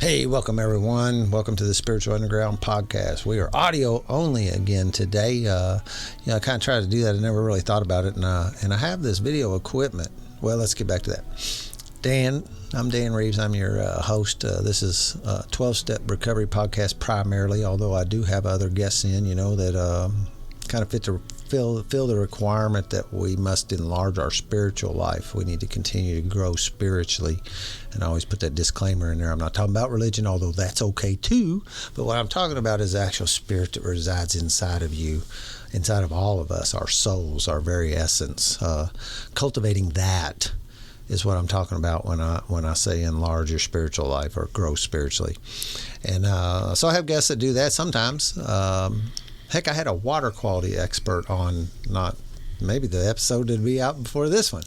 Hey, welcome everyone. Welcome to the Spiritual Underground podcast. We are audio only again today. I kind of tried to do that. I never really thought about it, and I have this video equipment. Well, let's get back to that. I'm Dan Reeves. I'm your host. This is a 12-step recovery podcast primarily, although I do have other guests in, that kind of fill the requirement that we must enlarge our spiritual life. We need to continue to grow spiritually, and I always put that disclaimer in there. I'm not talking about religion, although that's okay too, but what I'm talking about is the actual spirit that resides inside of you, inside of all of us, our souls, our very essence. Cultivating that is what I'm talking about when I say enlarge your spiritual life or grow spiritually. And so I have guests that do that sometimes. Heck, I had a water quality expert on, maybe the episode would be out before this one,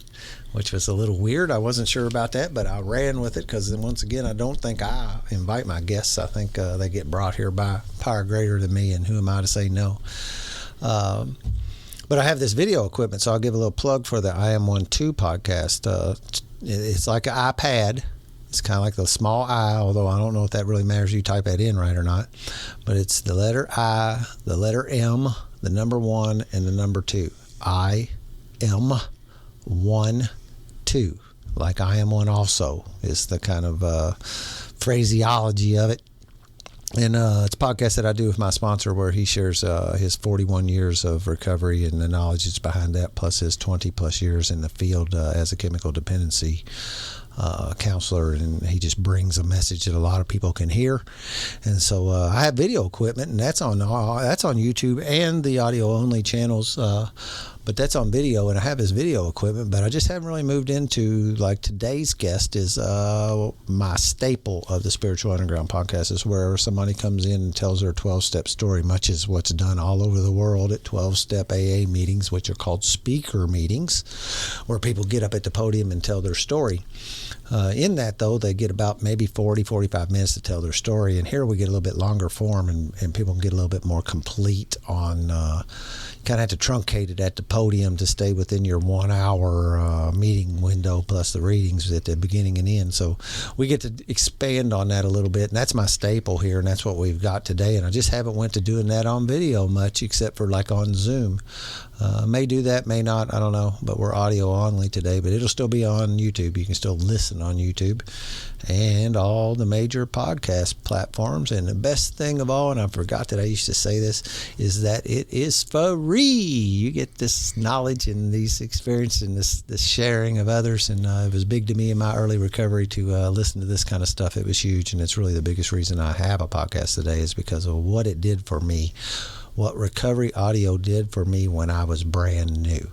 which was a little weird. I wasn't sure about that, but I ran with it because, once again, I don't think I invite my guests. I think they get brought here by power greater than me, and who am I to say no? But I have this video equipment, so I'll give a little plug for the I Am 1-2 podcast. It's like an iPad. It's kind of like the small I, although I don't know if that really matters. You type that in right or not. But it's the letter I, the letter M, the number 1, and the number 2. I am 1, 2. Like I am one also is the kind of phraseology of it. And it's a podcast that I do with my sponsor where he shares his 41 years of recovery and the knowledge that's behind that, plus his 20 plus years in the field as a chemical dependency counselor, and he just brings a message that a lot of people can hear. And so I have video equipment, and that's on YouTube and the audio only channels, but that's on video, and I have his video equipment, but I just haven't really moved into, like, today's guest is my staple of the Spiritual Underground podcast, is where somebody comes in and tells their 12-step story, much as what's done all over the world at 12-step AA meetings, which are called speaker meetings, where people get up at the podium and tell their story. In that, though, they get about maybe 45 minutes to tell their story, and here we get a little bit longer form, and people can get a little bit more complete on kind of have to truncate it at the podium to stay within your 1 hour meeting window, plus the readings at the beginning and end. So we get to expand on that a little bit, and that's my staple here, and that's what we've got today. And I just haven't went to doing that on video much, except for like on Zoom. May do that, may not, I don't know, but we're audio only today, but it'll still be on YouTube. You can still listen on YouTube and all the major podcast platforms. And the best thing of all, and I forgot that I used to say this, is that it is free. You get this knowledge and these experiences and this sharing of others, and it was big to me in my early recovery to listen to this kind of stuff. It was huge, and it's really the biggest reason I have a podcast today is because of what it did for me. What recovery audio did for me when I was brand new.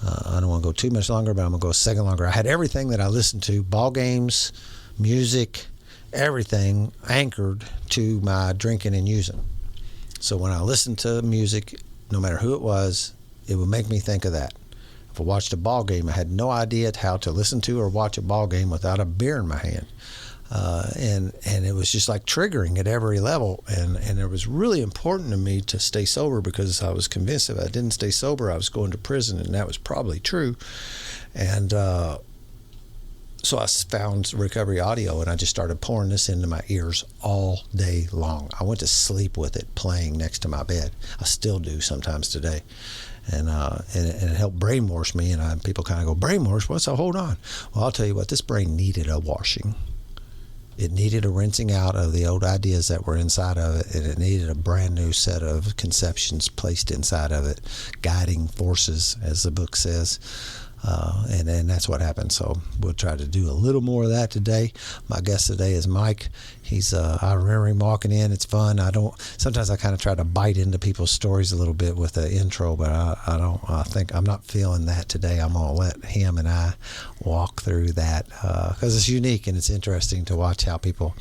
I don't want to go too much longer, but I'm going to go a second longer. I had everything that I listened to, ball games, music, everything anchored to my drinking and using. So when I listened to music, no matter who it was, it would make me think of that. If I watched a ball game, I had no idea how to listen to or watch a ball game without a beer in my hand. And it was just like triggering at every level. And it was really important to me to stay sober because I was convinced if I didn't stay sober, I was going to prison, and that was probably true. And so I found recovery audio, and I just started pouring this into my ears all day long. I went to sleep with it playing next to my bed. I still do sometimes today. And it helped brainwash me. And people kind of go, brainwash? What's that? Hold on. Well, I'll tell you what, this brain needed a washing. It needed a rinsing out of the old ideas that were inside of it, and it needed a brand new set of conceptions placed inside of it, guiding forces, as the book says. And that's what happened. So we'll try to do a little more of that today. My guest today is Mike. He's I remember him walking in. It's fun. Sometimes I kind of try to bite into people's stories a little bit with the intro, but I think I'm not feeling that today. I'm going to let him and I walk through that because it's unique and it's interesting to watch how people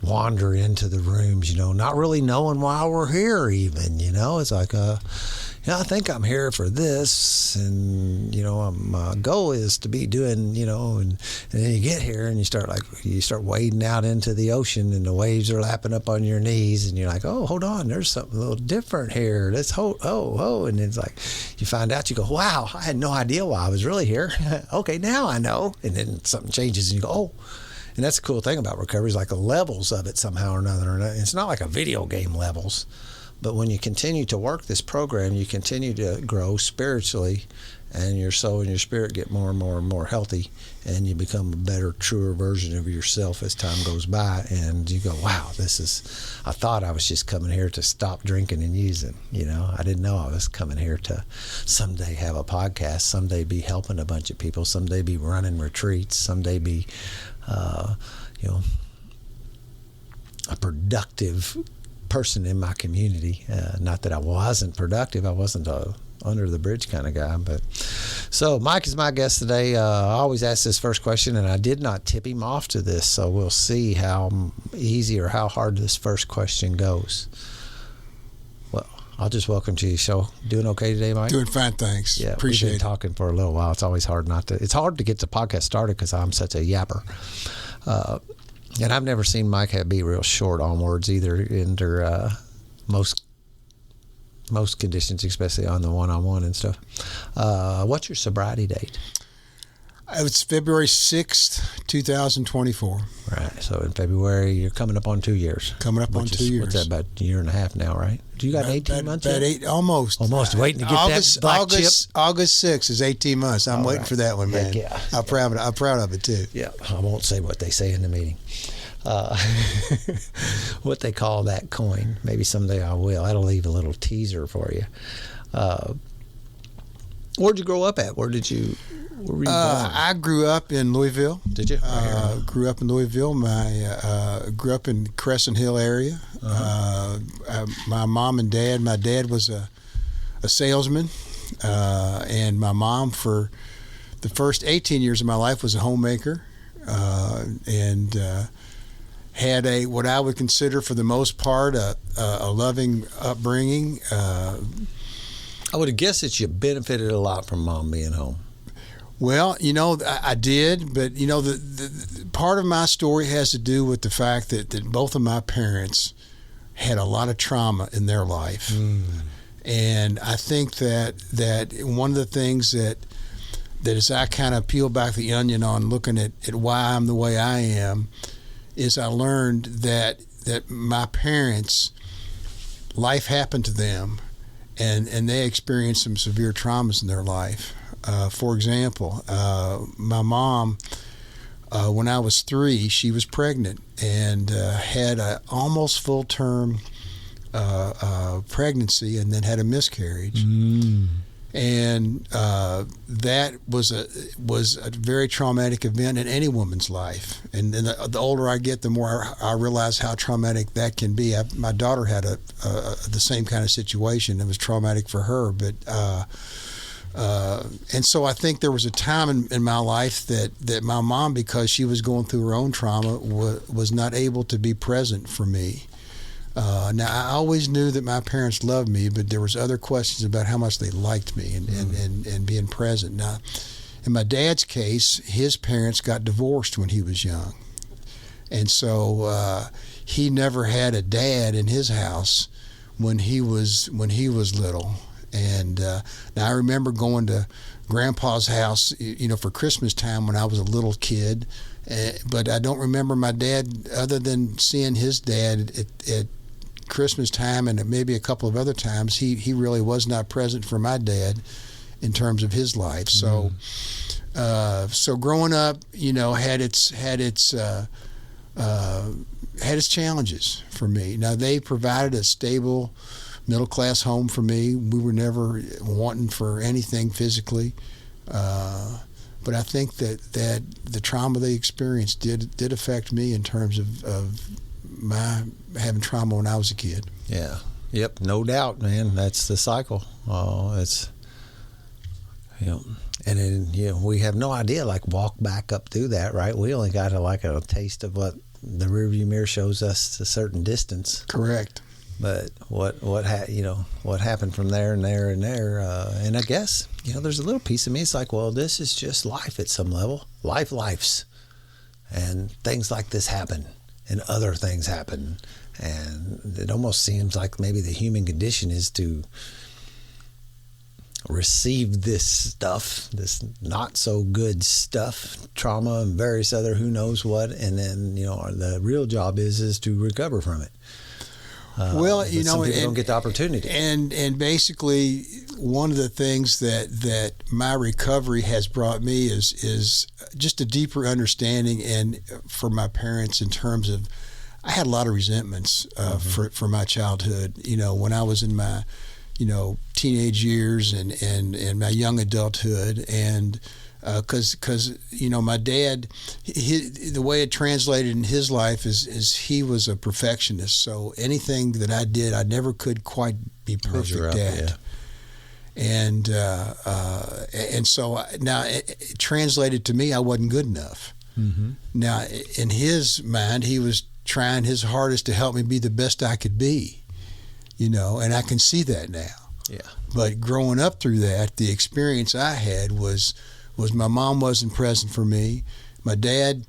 wander into the rooms, not really knowing why we're here even, it's like, I think I'm here for this, and my goal is to be doing, and then you get here and you start wading out into the ocean, and the waves are lapping up on your knees, and you're like, oh, hold on, there's something a little different here. Let's and it's like you find out, you go, wow, I had no idea why I was really here. Okay, now I know, and then something changes, and you go, oh. And that's the cool thing about recovery is like the levels of it somehow or another. And it's not like a video game levels, but when you continue to work this program, you continue to grow spiritually, and your soul and your spirit get more and more and more healthy, and you become a better, truer version of yourself as time goes by. And you go, wow, I thought I was just coming here to stop drinking and using. I didn't know I was coming here to someday have a podcast, someday be helping a bunch of people, someday be running retreats, someday be, a productive person in my community. Not that I wasn't productive. I wasn't a under the bridge kind of guy. But so Mike is my guest today. I always ask this first question, and I did not tip him off to this, so we'll see how easy or how hard this first question goes. Well, I'll just welcome to your show. Doing okay today, Mike? Doing fine, thanks. Yeah, appreciate we've been talking for a little while. It's always hard it's hard to get the podcast started because I'm such a yapper. And I've never seen Mike be real short on words either under most conditions, especially on the one-on-one and stuff. What's your sobriety date? It's February 6th, 2024. Right. So in February, you're coming up on 2 years. Coming up on 2 years. What's that, about a year and a half now, right? Do you got 18 months about yet? Almost. Waiting to get that black chip. August 6th is 18 months. I'm waiting for that one, man. Heck yeah. I'm proud of it, too. Yeah. I won't say what they say in the meeting. What they call that coin. Maybe someday I will. That'll leave a little teaser for you. Where'd you grow up at? Where were you born? I grew up in Louisville. Did you? Grew up in Louisville. Grew up in Crescent Hill area. My mom and dad. My dad was a salesman, and my mom, for the first 18 years of my life, was a homemaker, and had what I would consider, for the most part, a loving upbringing. I would have guessed that you benefited a lot from Mom being home. Well, I did, but the part of my story has to do with the fact that both of my parents had a lot of trauma in their life, and I think that one of the things that as I kind of peel back the onion on looking at why I'm the way I am, is I learned that my parents, life happened to them, and they experienced some severe traumas in their life. For example, my mom, when I was 3, she was pregnant and had an almost full-term pregnancy, and then had a miscarriage. And that was a very traumatic event in any woman's life. And then the older I get, the more I realize how traumatic that can be. My daughter had the same kind of situation. It was traumatic for her, but and so I think there was a time in my life that my mom, because she was going through her own trauma, was not able to be present for me. Now, I always knew that my parents loved me, but there was other questions about how much they liked me and being present. Now, in my dad's case, his parents got divorced when he was young, and so he never had a dad in his house when he was little. And now I remember going to Grandpa's house, for Christmas time when I was a little kid, but I don't remember my dad, other than seeing his dad at Christmas time and maybe a couple of other times. He really was not present for my dad in terms of his life. So so growing up, had its challenges for me. Now, they provided a stable middle-class home for me. We were never wanting for anything physically, but I think that the trauma they experienced did affect me in terms of my having trauma when I was a kid. Yeah. Yep. No doubt, man. That's the cycle. It's, and then, we have no idea, walk back up through that, right? We only got a taste of what the rearview mirror shows us a certain distance. Correct. But what happened from there and there and there, and I guess there's a little piece of me. It's this is just life at some level. Lifes, and things like this happen, and other things happen, and it almost seems like maybe the human condition is to received this stuff, this not so good stuff, trauma and various other who knows what, and then the real job is to recover from it. Well, some people don't get the opportunity. And basically, one of the things that my recovery has brought me is just a deeper understanding, and for my parents, in terms of, I had a lot of resentments for my childhood. When I was in my teenage years and my young adulthood, and because my dad, the way it translated in his life is he was a perfectionist. So anything that I did, I never could quite be perfect at. And so now it translated to me, I wasn't good enough. Mm-hmm. Now in his mind, he was trying his hardest to help me be the best I could be, and I can see that now. Yeah. But growing up through that, the experience I had was my mom wasn't present for me. My dad,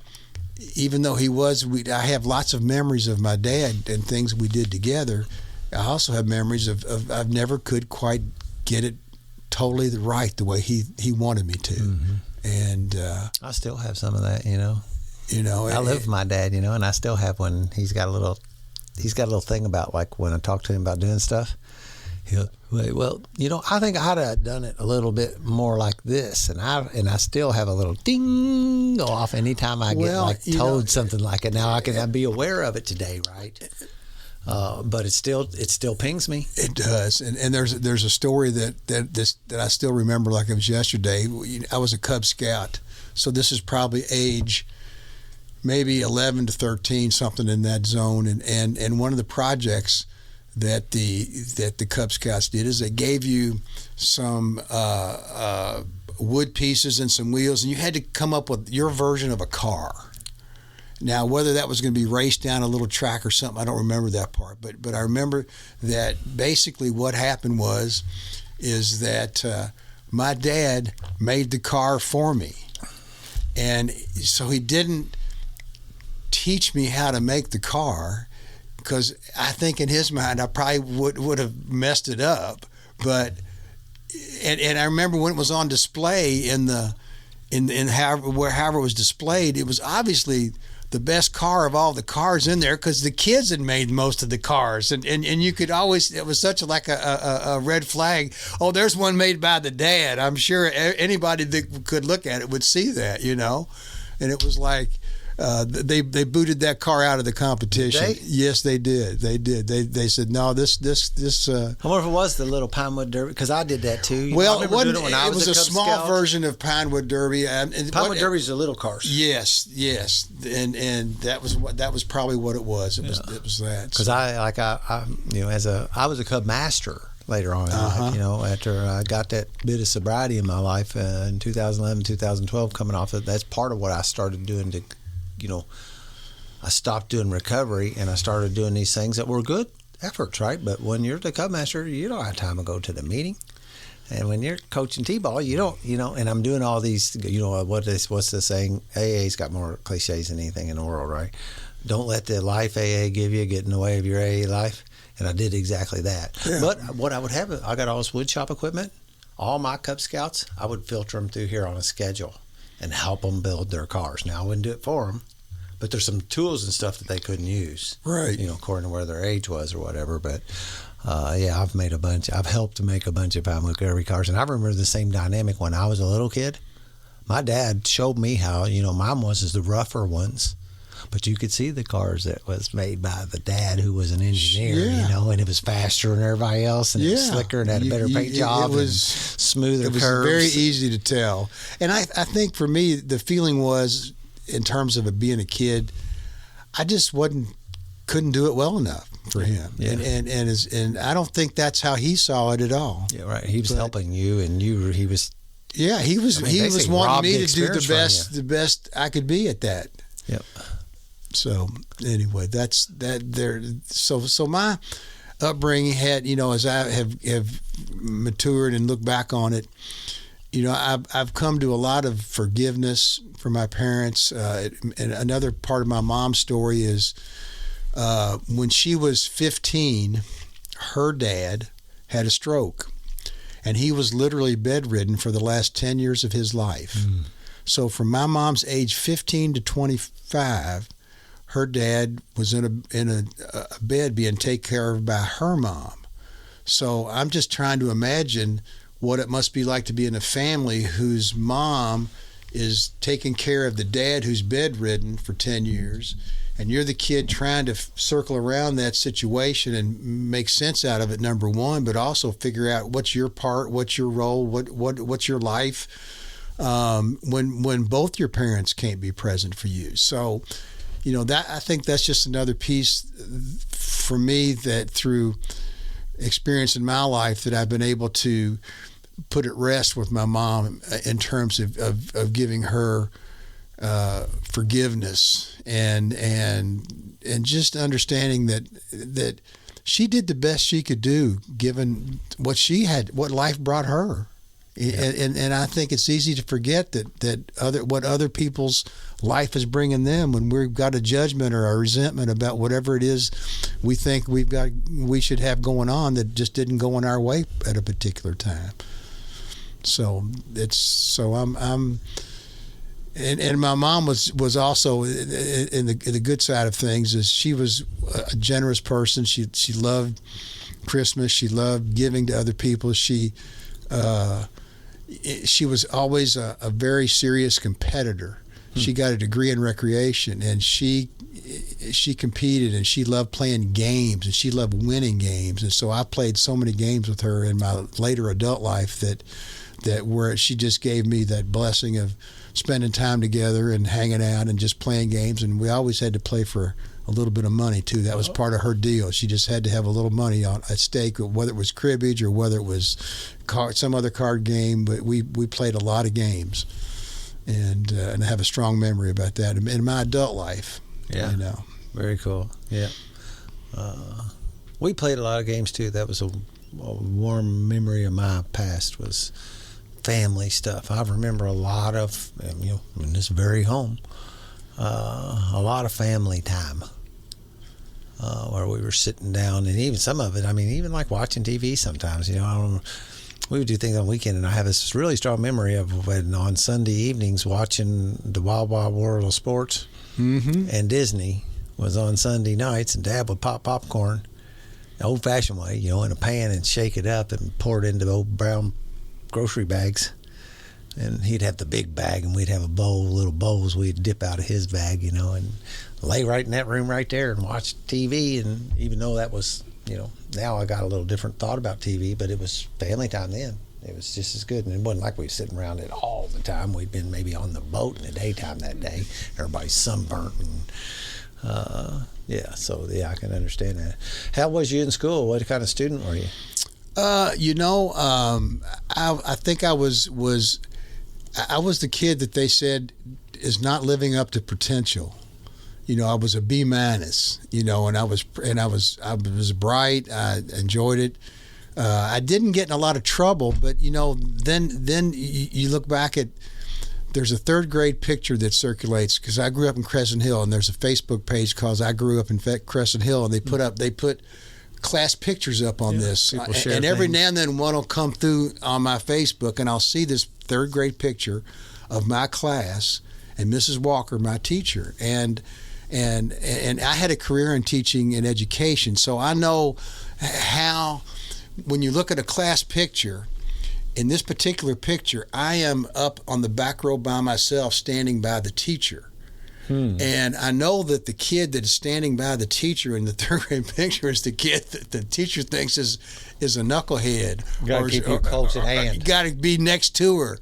even though I have lots of memories of my dad and things we did together. I also have memories of I never could quite get it totally right the way he wanted me to. Mm-hmm. And I still have some of that, I live with my dad, and I still have one. He's got a little thing about, like, when I talk to him about doing stuff, he'll, well, I think I'd have done it a little bit more like this, and I still have a little ding go off anytime I get told something like it. Now I'd be aware of it today, right? But it still pings me. It does, and there's a story that I still remember like it was yesterday. I was a Cub Scout, so this is probably age maybe 11 to 13, something in that zone. And one of the projects that the Cub Scouts did is they gave you some wood pieces and some wheels, and you had to come up with your version of a car. Now, whether that was going to be raced down a little track or something, I don't remember that part. But I remember that basically what happened is that my dad made the car for me. And so he didn't teach me how to make the car, because I think in his mind I probably would have messed it up. But and I remember when it was on display in however it was displayed, it was obviously the best car of all the cars in there, because the kids had made most of the cars, and you could always, it was such like a red flag. Oh, there's one made by the dad. I'm sure anybody that could look at it would see that, and it was like they booted that car out of the competition. Did they? Yes, they did. They said no. This. I wonder if it was the little Pinewood Derby, because I did that too. Well, it was a small version of Pinewood Derby. Pinewood Derby's the little cars. Yes, and that was probably what it was. It was that. Because I was a Cub master later on, after I got that bit of sobriety in my life in 2011, 2012, coming off it. That's part of what I started doing to. I stopped doing recovery and I started doing these things that were good efforts, right? But when you're the Cub master, you don't have time to go to the meeting. And when you're coaching T-ball, you don't, and I'm doing all these, what's the saying? AA's got more cliches than anything in the world, right? Don't let the life AA give you get in the way of your AA life. And I did exactly that. Yeah. But what I would have, I got all this wood shop equipment. All my Cub Scouts, I would filter them through here on a schedule and help them build their cars. Now, I wouldn't do it for them, but there's some tools and stuff that they couldn't use, right? According to where their age was or whatever. But I've helped to make a bunch of Pinewood Derby cars, and I remember the same dynamic when I was a little kid. My dad showed me how mine was the rougher ones, but you could see the cars that was made by the dad who was an engineer, and it was faster than everybody else, and it was slicker and had a better paint job. It was smoother curves. It was very easy to tell. And I think for me, the feeling was, in terms of it being a kid, I just couldn't do it well enough for him. Yeah. And I don't think that's how he saw it at all. Yeah, right. He was helping you, and he was. Yeah, he was wanting me to do the best I could be at that. Yep. So anyway, that's that there. So my upbringing had, as I have matured and looked back on it, I've come to a lot of forgiveness for my parents. And another part of my mom's story is when she was 15, her dad had a stroke. and he was literally bedridden for the last 10 years of his life. So from my mom's age 15 to 25, her dad was in a bed being taken care of by her mom. So I'm just trying to imagine what it must be like to be in a family whose mom is taking care of the dad who's bedridden for 10 years, and you're the kid trying to circle around that situation and make sense out of it, number one, but also figure out what's your part, what's your role, what's your life when both your parents can't be present for you. So, that I think that's just another piece for me that through experience in my life that I've been able to put at rest with my mom in terms of giving her forgiveness and just understanding that she did the best she could do given what she had, what life brought her. Yeah. And I think it's easy to forget what other people's life is bringing them when we've got a judgment or a resentment about whatever it is we think we should have going on that just didn't go in our way at a particular time. I'm and my mom was also in the good side of things, is she was a generous person. She loved Christmas. She loved giving to other people. She was always a very serious competitor. She got a degree in recreation, and she competed, and she loved playing games, and she loved winning games. And so I played so many games with her in my later adult life that where she just gave me that blessing of spending time together and hanging out and just playing games. And we always had to play for a little bit of money too. That was part of her deal. She just had to have a little money at stake, whether it was cribbage or whether it was some other card game. But we played a lot of games, and I have a strong memory about that in my adult life. Yeah, very cool. Yeah, we played a lot of games too. That was a warm memory of my past, was family stuff. I remember a lot of, in this very home, a lot of family time where we were sitting down, and even some of it, even like watching TV sometimes, we would do things on the weekend, and I have this really strong memory of when on Sunday evenings watching the Wild Wild World of Sports, and Disney was on Sunday nights, and Dad would pop popcorn the old-fashioned way, in a pan and shake it up and pour it into old brown grocery bags, and he'd have the big bag, and we'd have little bowls we'd dip out of his bag, and lay right in that room right there and watch TV. And even though that was, now I got a little different thought about TV, but it was family time then. It was just as good, and it wasn't like we were sitting around it all the time. We'd been maybe on the boat in the daytime that day. Everybody's sunburnt, and I can understand that. How was you in school? What kind of student were you? I think I was the kid that they said is not living up to potential. I was a B-, and I was bright. I enjoyed it. I didn't get in a lot of trouble, but then you look back at, there's a third grade picture that circulates, because I grew up in Crescent Hill, and there's a Facebook page called I Grew Up in Crescent Hill, and they put class pictures up on this, and every now and then one will come through on my Facebook, and I'll see this third grade picture of my class and Mrs. Walker, my teacher, and I had a career in teaching and education, so I know how when you look at a class picture. In this particular picture, I am up on the back row by myself, standing by the teacher. And I know that the kid that is standing by the teacher in the third grade picture is the kid that the teacher thinks is a knucklehead. You got to keep you close at hand. You got to be next to her.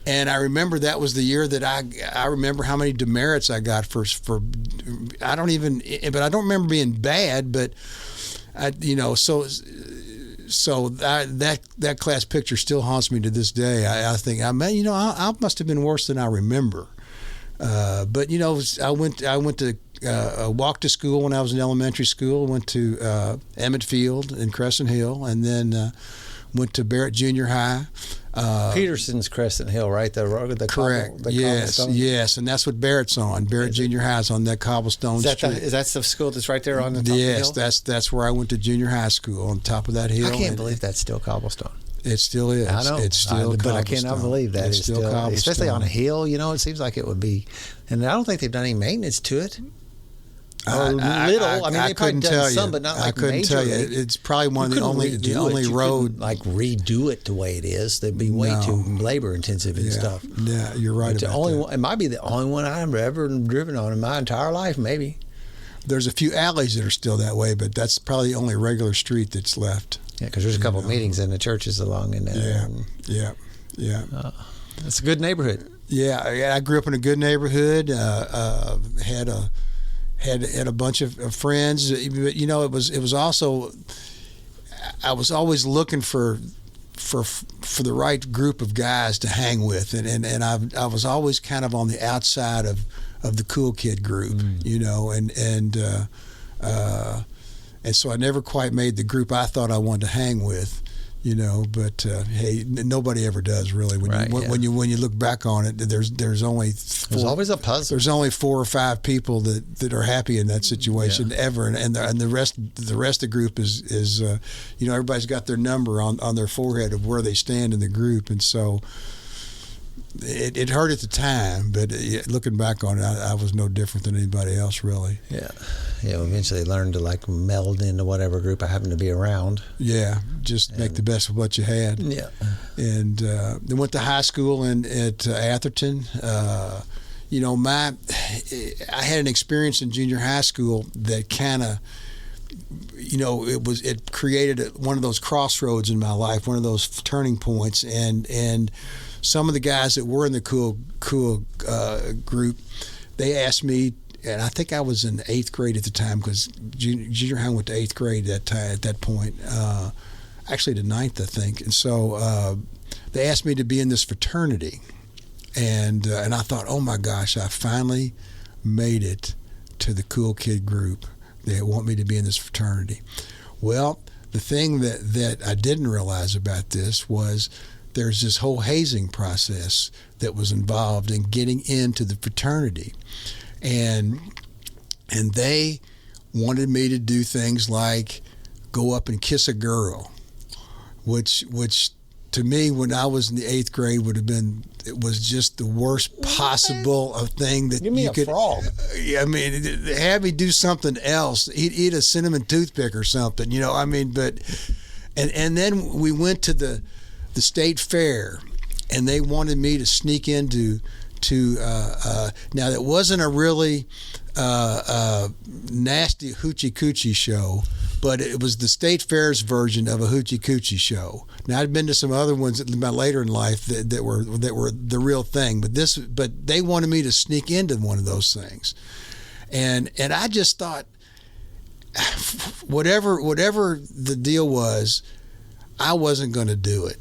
And I remember that was the year that I remember how many demerits I got for I don't remember being bad, but so that class picture still haunts me to this day. I think I must have been worse than I remember. But I went to walked to school when I was in elementary school. Went to Emmett Field in Crescent Hill, and then went to Barrett Junior High. Peterson's Crescent Hill, right? The correct. Yes, and that's what Barrett's on. Barrett Junior High is on that cobblestone street. Is that the school that's right there on the top of the hill? Yes, that's where I went to junior high school, on top of that hill. I can't believe that's still cobblestone. It still is. I know. It's still but I cannot believe that it's still cobblestone. Especially on a hill. It seems like it would be. And I don't think they've done any maintenance to it. Or little. I mean, they probably done some, but not like I couldn't majorly. tell you. It's probably one of the only road. Like redo it the way it is. They'd be way too labor intensive and stuff. Yeah, you're right about that. It might be the only one I've ever driven on in my entire life, maybe. There's a few alleys that are still that way, but that's probably the only regular street that's left. Yeah, because there's a couple of meetings in the churches along in there. Yeah. It's a good neighborhood. Yeah, I grew up in a good neighborhood. Had a bunch of friends. But, it was also, I was always looking for the right group of guys to hang with, and I was always kind of on the outside of the cool kid group, and so I never quite made the group I thought I wanted to hang with, But hey, nobody ever does really. When you look back on it, there's always a puzzle. There's only 4 or 5 people that are happy in that situation ever, and the rest of the group is everybody's got their number on their forehead of where they stand in the group, and so. It hurt at the time, but looking back on it, I was no different than anybody else, really. Yeah. Eventually learned to meld into whatever group I happened to be around. Yeah, just make the best of what you had. Yeah. And then went to high school at Atherton. I had an experience in junior high school that kind of. It created one of those crossroads in my life, one of those turning points, and some of the guys that were in the cool group, they asked me, and I think I was in 8th grade at the time because junior high went to 8th grade at that point, actually to 9th, I think, and so they asked me to be in this fraternity, and I thought, oh my gosh, I finally made it to the cool kid group. They want me to be in this fraternity. Well, the thing that I didn't realize about this was there's this whole hazing process that was involved in getting into the fraternity. And they wanted me to do things like go up and kiss a girl, which to me, when I was in the 8th grade, it was just the worst possible thing that Give me you a could. Frog. I mean, have me do something else. Eat a cinnamon toothpick or something, But and then we went to the state fair, and they wanted me to sneak into. Now that wasn't a really nasty hoochie coochie show, but it was the state fair's version of a hoochie coochie show. Now I'd been to some other ones later in life that were the real thing, but they wanted me to sneak into one of those things, and I just thought, whatever the deal was, I wasn't going to do it.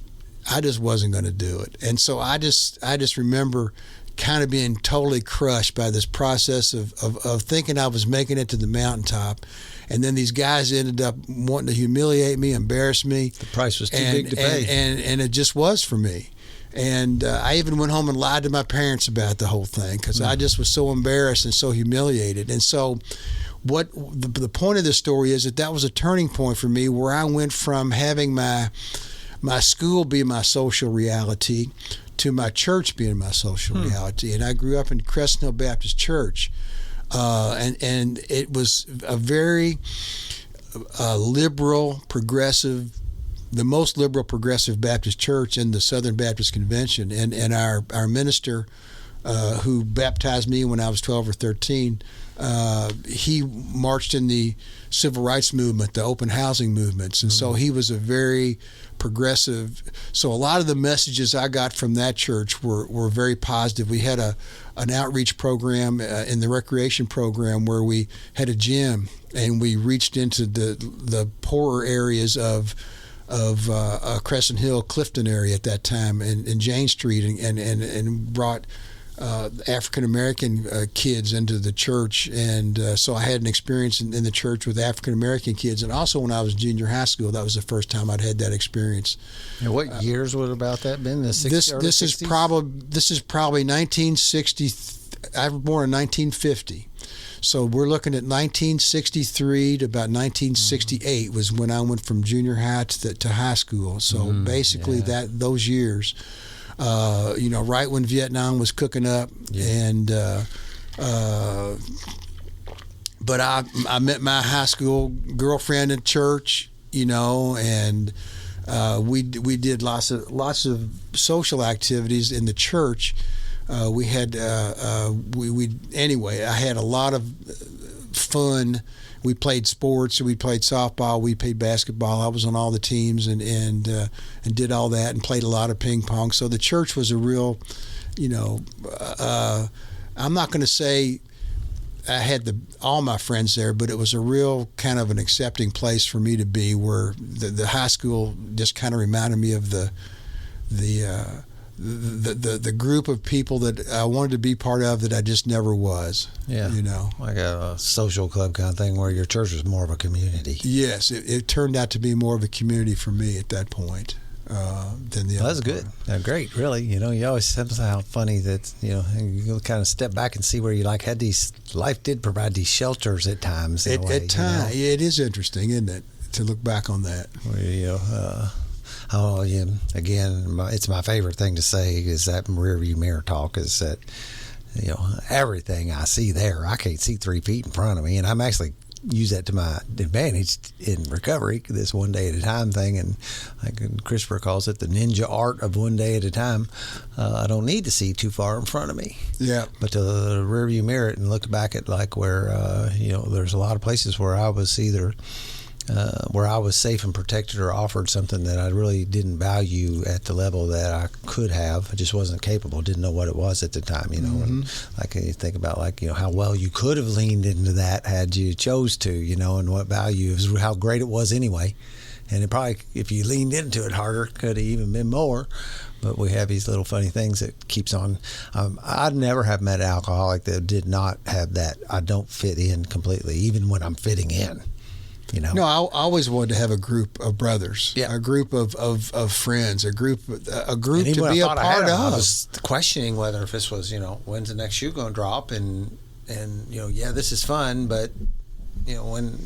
I just wasn't going to do it, and so I just remember kind of being totally crushed by this process of thinking I was making it to the mountaintop, and then these guys ended up wanting to humiliate me, embarrass me. The price was too big to pay. And it just was for me. And I even went home and lied to my parents about the whole thing because I just was so embarrassed and so humiliated. And so what the point of this story is that was a turning point for me where I went from having my school be my social reality to my church being my social reality. And I grew up in Crescent Hill Baptist Church, and it was a very liberal, progressive, the most liberal progressive Baptist church in the Southern Baptist Convention. And our minister, who baptized me when I was 12 or 13, he marched in the civil rights movement, the open housing movements, and so he was a very progressive. So a lot of the messages I got from that church were very positive. We had an outreach program in the recreation program where we had a gym and we reached into the poorer areas of Crescent Hill, Clifton area at that time, and Jane Street, and brought African American kids into the church, and so I had an experience in the church with African American kids, and also when I was in junior high school, that was the first time I'd had that experience. And what years would about that been? The 60s? This is probably 1960. I was born in 1950. So we're looking at 1963 to about 1968 was when I went from junior high to high school. So basically those years, right when Vietnam was cooking up, and but I met my high school girlfriend at church, and we did lots of social activities in the church. We had anyway. I had a lot of fun. We played sports. We played softball. We played basketball. I was on all the teams and did all that and played a lot of ping pong. So the church was a real, I'm not going to say I had all my friends there, but it was a real kind of an accepting place for me to be. Where the high school just kind of reminded me of the group of people that I wanted to be part of that I just never was. Yeah. Like a social club kind of thing where your church was more of a community. Yes, it turned out to be more of a community for me at that point than the other. That's good. Great, really. You always somehow funny that, you kind of step back and see where you had these, life did provide these shelters at times. At times, it is interesting, isn't it, to look back on that. Where, again, it's my favorite thing to say is that rear view mirror talk is that, everything I see there, I can't see 3 feet in front of me. And I'm actually use that to my advantage in recovery, this one day at a time thing. And like Christopher calls it, the ninja art of one day at a time. I don't need to see too far in front of me. Yeah. But to rear view mirror it and look back at where, there's a lot of places where I was either where I was safe and protected or offered something that I really didn't value at the level that I could have. I just wasn't capable, didn't know what it was at the time, And you think about how well you could have leaned into that had you chose to, and what value, how great it was anyway. And it probably, if you leaned into it harder, could have even been more. But we have these little funny things that keeps on. I'd never have met an alcoholic that did not have that. I don't fit in completely, even when I'm fitting in. No, I always wanted to have a group of brothers, a group of friends, a group to be a part of. I was questioning whether if this was, when's the next shoe going to drop, and this is fun, but when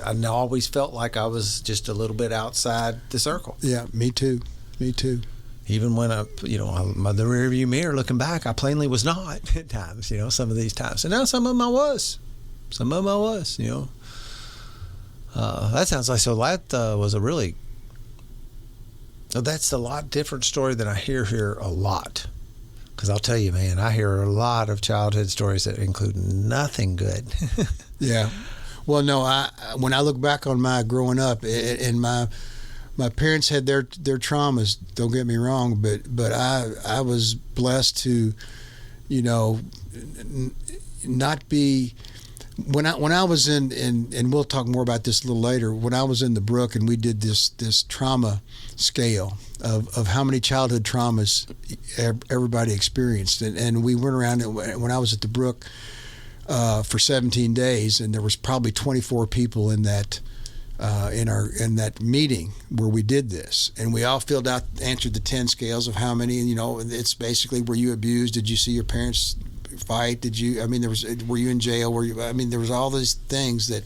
I always felt like I was just a little bit outside the circle. Yeah, me too. Even when the rear view mirror looking back, I plainly was not at times. Some of these times, and now some of them I was. That sounds like, so that was a really, that's a lot different story than I hear here a lot. Because I'll tell you, man, I hear a lot of childhood stories that include nothing good. Yeah. Well, no, when I look back on my growing up, and my parents had their traumas, don't get me wrong, but I was blessed to, not be. When I was in, and we'll talk more about this a little later, when I was in the Brook and we did this trauma scale of how many childhood traumas everybody experienced, and we went around, when I was at the Brook for 17 days, and there was probably 24 people in that that meeting where we did this, and we all answered the 10 scales of how many, it's basically, were you abused? Did you see your parents fight? Were you in jail? There was all these things that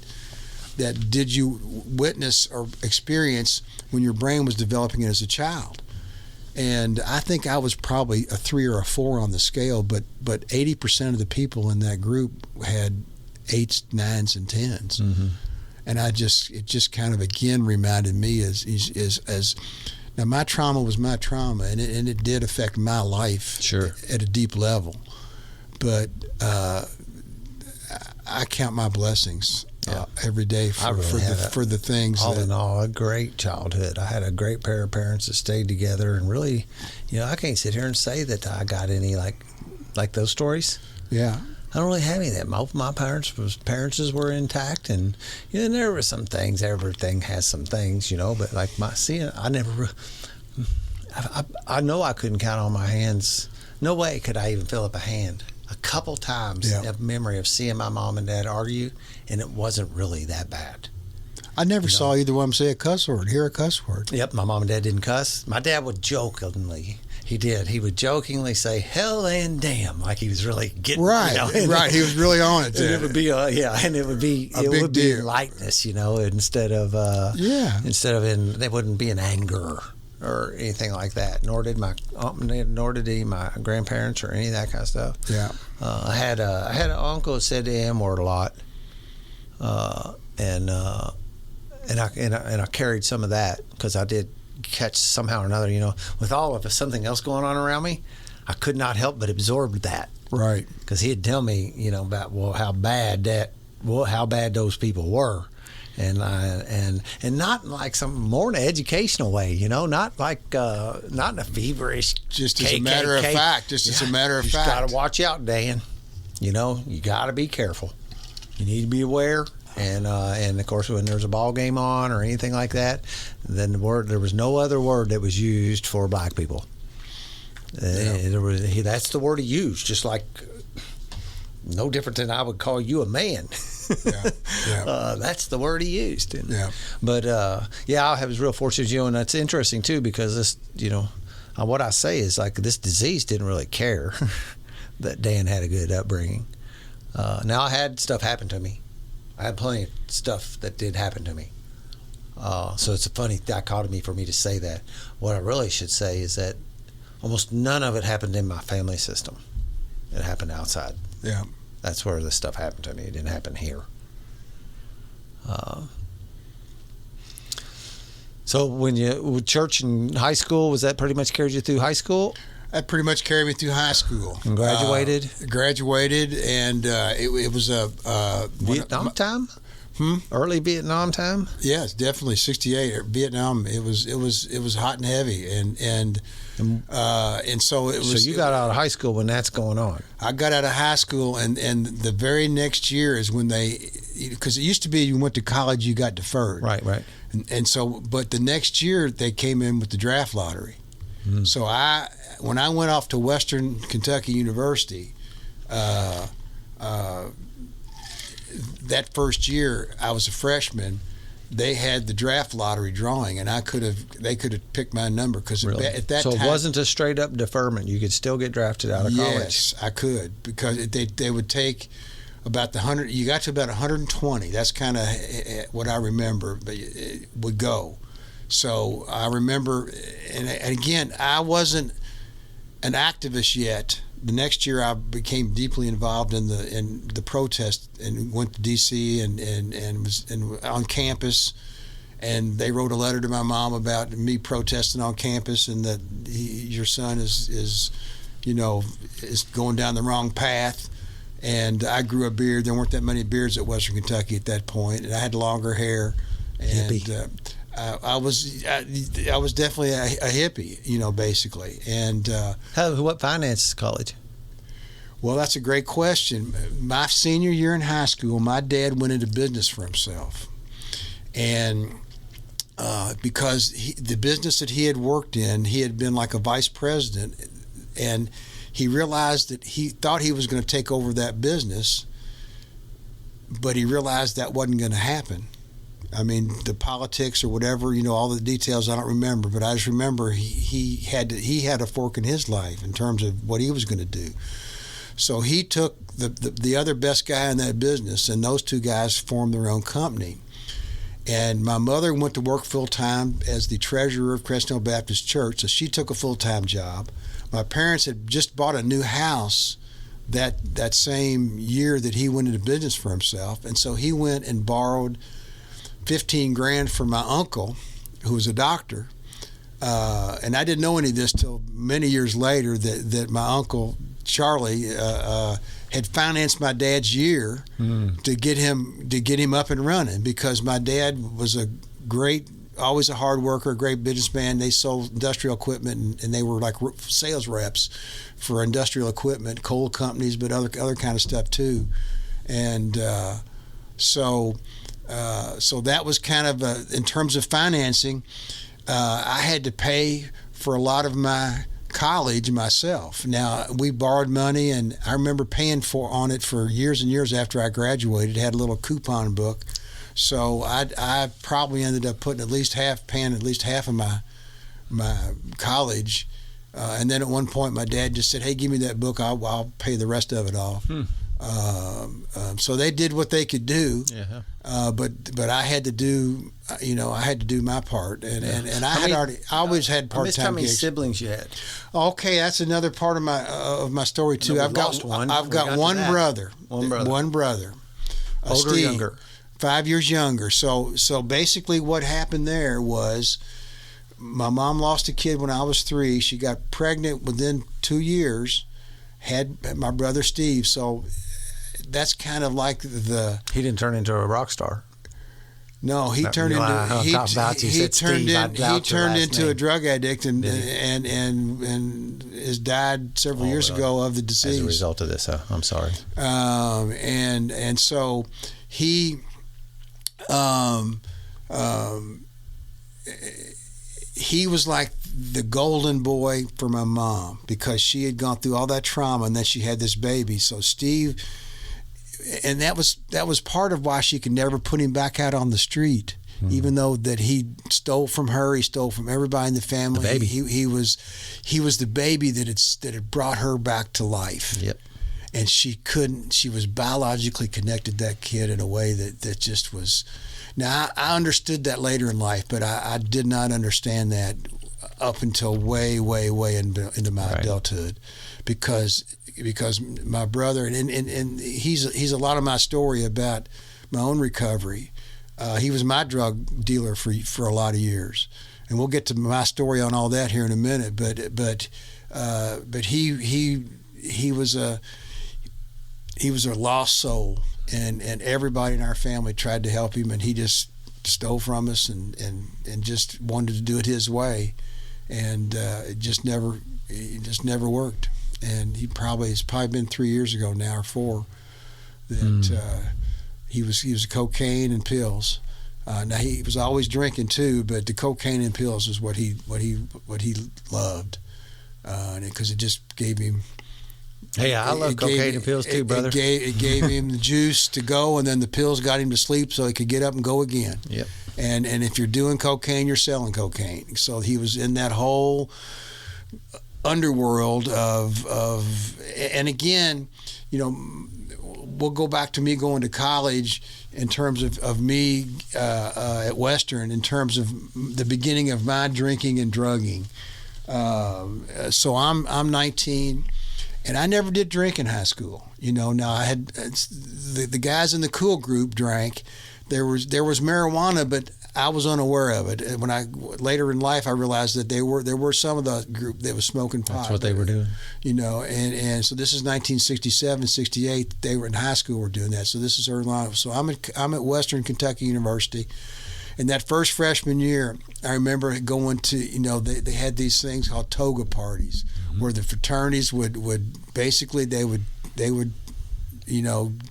did you witness or experience when your brain was developing as a child. And I think I was probably a 3 or a 4 on the scale, but 80% of the people in that group had 8s, 9s, and 10s. Mm-hmm. And it just kind of again reminded me as now my trauma was my trauma, and it did affect my life at a deep level. But I count my blessings every day for the things. All in all, a great childhood. I had a great pair of parents that stayed together, and really, I can't sit here and say that I got any like those stories. Yeah. I don't really have any of that. My parents were intact, and there were some things. Everything has some things, but I never. I know I couldn't count on my hands. No way could I even fill up a hand. A couple times of memory of seeing my mom and dad argue, and it wasn't really that bad. I never saw either one of them say a cuss word, hear a cuss word. Yep, my mom and dad didn't cuss. My dad would jokingly, He did. He would jokingly say "hell and damn" like he was really getting Right, right. He was really on it. And it would be and it would be in lightness, instead of it wouldn't be in anger or anything like that. Nor did my grandparents or any of that kind of stuff. Yeah. I had an uncle that said the M word a lot, and I carried some of that because I did catch somehow or another, with all of something else going on around me, I could not help but absorb that. Right. Because he'd tell me, about how bad those people were, and not like some more in an educational way, not like not in a feverish. Just as a matter of fact. As a matter of fact. You got to watch out, Dan. You got to be careful. You need to be aware. And of course, when there's a ball game on or anything like that, then there was no other word that was used for black people. That's the word he used, just like no different than I would call you a man. That's the word he used. But I was real fortunate, and that's interesting too, because this, what I say is like this disease didn't really care that Dan had a good upbringing. Now I had stuff happen to me. I had plenty of stuff that did happen to me. So it's a funny dichotomy for me to say that. What I really should say is that almost none of it happened in my family system. It happened outside. Yeah. That's where this stuff happened to me. It didn't happen here. So when with church in high school, was that pretty much carried you through high school? That pretty much carried me through high school. And graduated? Graduated, and it was a... Vietnam time? Early Vietnam time? Yes, definitely 1968. Vietnam. It was hot and heavy, and so it was. So you got out of high school when that's going on. I got out of high school, and the very next year is when because it used to be you went to college, you got deferred. Right. And so, but the next year they came in with the draft lottery. So when I went off to Western Kentucky University, that first year I was a freshman. They had the draft lottery drawing, and they could have picked my number because really? At that time. So it wasn't a straight up deferment. You could still get drafted out of college. Yes, I could, because they would take about 100. You got to about 120. That's kind of what I remember. But it would go. So I remember, and again, I wasn't an activist yet. The next year, I became deeply involved in the protest and went to D.C. and was on campus. And they wrote a letter to my mom about me protesting on campus, and that your son is going down the wrong path. And I grew a beard. There weren't that many beards at Western Kentucky at that point, and I had longer hair. And I was definitely a hippie, basically. And what finances college? Well, that's a great question. My senior year in high school, my dad went into business for himself, and because the business that he had worked in, he had been like a vice president, and he realized that he thought he was going to take over that business, but he realized that wasn't going to happen. I mean, the politics or whatever, all the details I don't remember, but I just remember he had a fork in his life in terms of what he was going to do. So he took the other best guy in that business, and those two guys formed their own company. And my mother went to work full-time as the treasurer of Crescent Hill Baptist Church, so she took a full-time job. My parents had just bought a new house that same year that he went into business for himself, and so he went and borrowed $15,000 from my uncle, who was a doctor, and I didn't know any of this till many years later that my uncle Charlie had financed my dad's year to get him up and running, because my dad was always a hard worker, a great businessman. They sold industrial equipment, and they were like sales reps for industrial equipment, coal companies, but other kind of stuff too. And so that was kind of in terms of financing. I had to pay for a lot of my college myself. Now, we borrowed money, and I remember paying on it for years and years after I graduated. It had a little coupon book. So I probably ended up paying at least half of my college, And then at one point, my dad just said, "Hey, give me that book. I'll pay the rest of it off." So they did what they could do. Yeah. But I had to do, I had to do my part, and I always had part-time how many gigs. siblings you had? Okay, that's another part of my story too. No, I've got one brother. One brother. Older or Steve, younger? 5 years younger. So basically, what happened there was, my mom lost a kid when I was 3. She got pregnant within 2 years. Had my brother Steve. So that's kind of like He didn't turn into a rock star. No, he turned into a drug addict and has died several years ago of the disease. As a result of this, I'm sorry. And so he was like the golden boy for my mom, because she had gone through all that trauma and then she had this baby. So Steve, and that was part of why she could never put him back out on the street, even though that he stole from her, he stole from everybody in the family. The baby. He was the baby that had brought her back to life. Yep. And she was biologically connected to that kid in a way that just was. Now, I understood that later in life, but I did not understand that up until way into my adulthood, because my brother, and he's a lot of my story about my own recovery. He was my drug dealer for a lot of years, and we'll get to my story on all that here in a minute. But he was a lost soul, and everybody in our family tried to help him, and he just stole from us and just wanted to do it his way, and it just never worked. And it's probably been 3 years ago now, or 4, that he was cocaine and pills. Now he was always drinking too, but the cocaine and pills is what he loved, because it just gave him. Hey, I love cocaine and pills too, brother. It gave him the juice to go, and then the pills got him to sleep so he could get up and go again. Yep. And if you're doing cocaine, you're selling cocaine. So he was in that whole underworld of and again, we'll go back to me going to college in terms of me at Western, in terms of the beginning of my drinking and drugging. So I'm 19. And I never did drink in high school. Now I had the guys in the cool group drank. There was marijuana, but I was unaware of it. And later in life, I realized that there were some of the group that was smoking pot. That's what they were doing. And so this is 1967, 68. They were in high school. Were doing that. So this is early on. So I'm at Western Kentucky University. And that first freshman year, I remember going to, they had these things called toga parties, where the fraternities would basically they would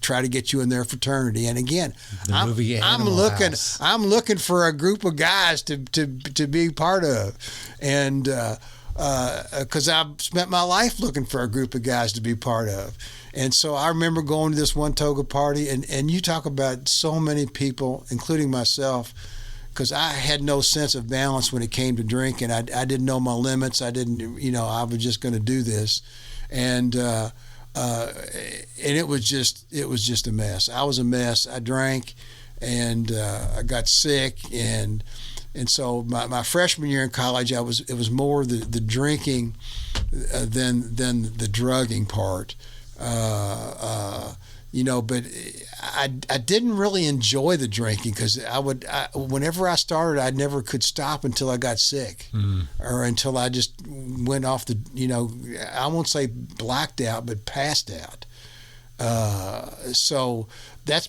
try to get you in their fraternity. And again, I'm looking for a group of guys to be part of, and because I've spent my life looking for a group of guys to be part of. And so I remember going to this one toga party, and you talk about so many people, including myself, because I had no sense of balance when it came to drinking. I didn't know my limits. I didn't, I was just going to do this, and it was just a mess. I was a mess. I drank, and I got sick, and so my freshman year in college, it was more the drinking than the drugging part. But I didn't really enjoy the drinking, because whenever I started, I never could stop until I got sick, or until I just went off I won't say blacked out, but passed out. So that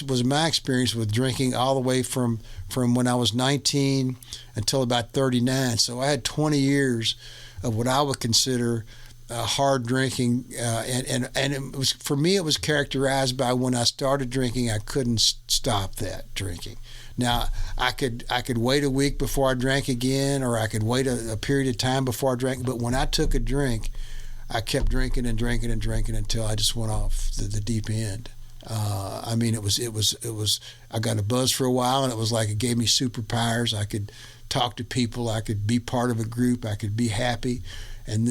was my experience with drinking all the way from when I was 19 until about 39. So I had 20 years of what I would consider hard drinking, and it was, for me, it was characterized by when I started drinking, I couldn't stop that drinking. Now I could wait a week before I drank again, or I could wait a period of time before I drank. But when I took a drink, I kept drinking and drinking and drinking until I just went off the deep end. It was. I got a buzz for a while, and it was like it gave me superpowers. I could talk to people. I could be part of a group. I could be happy.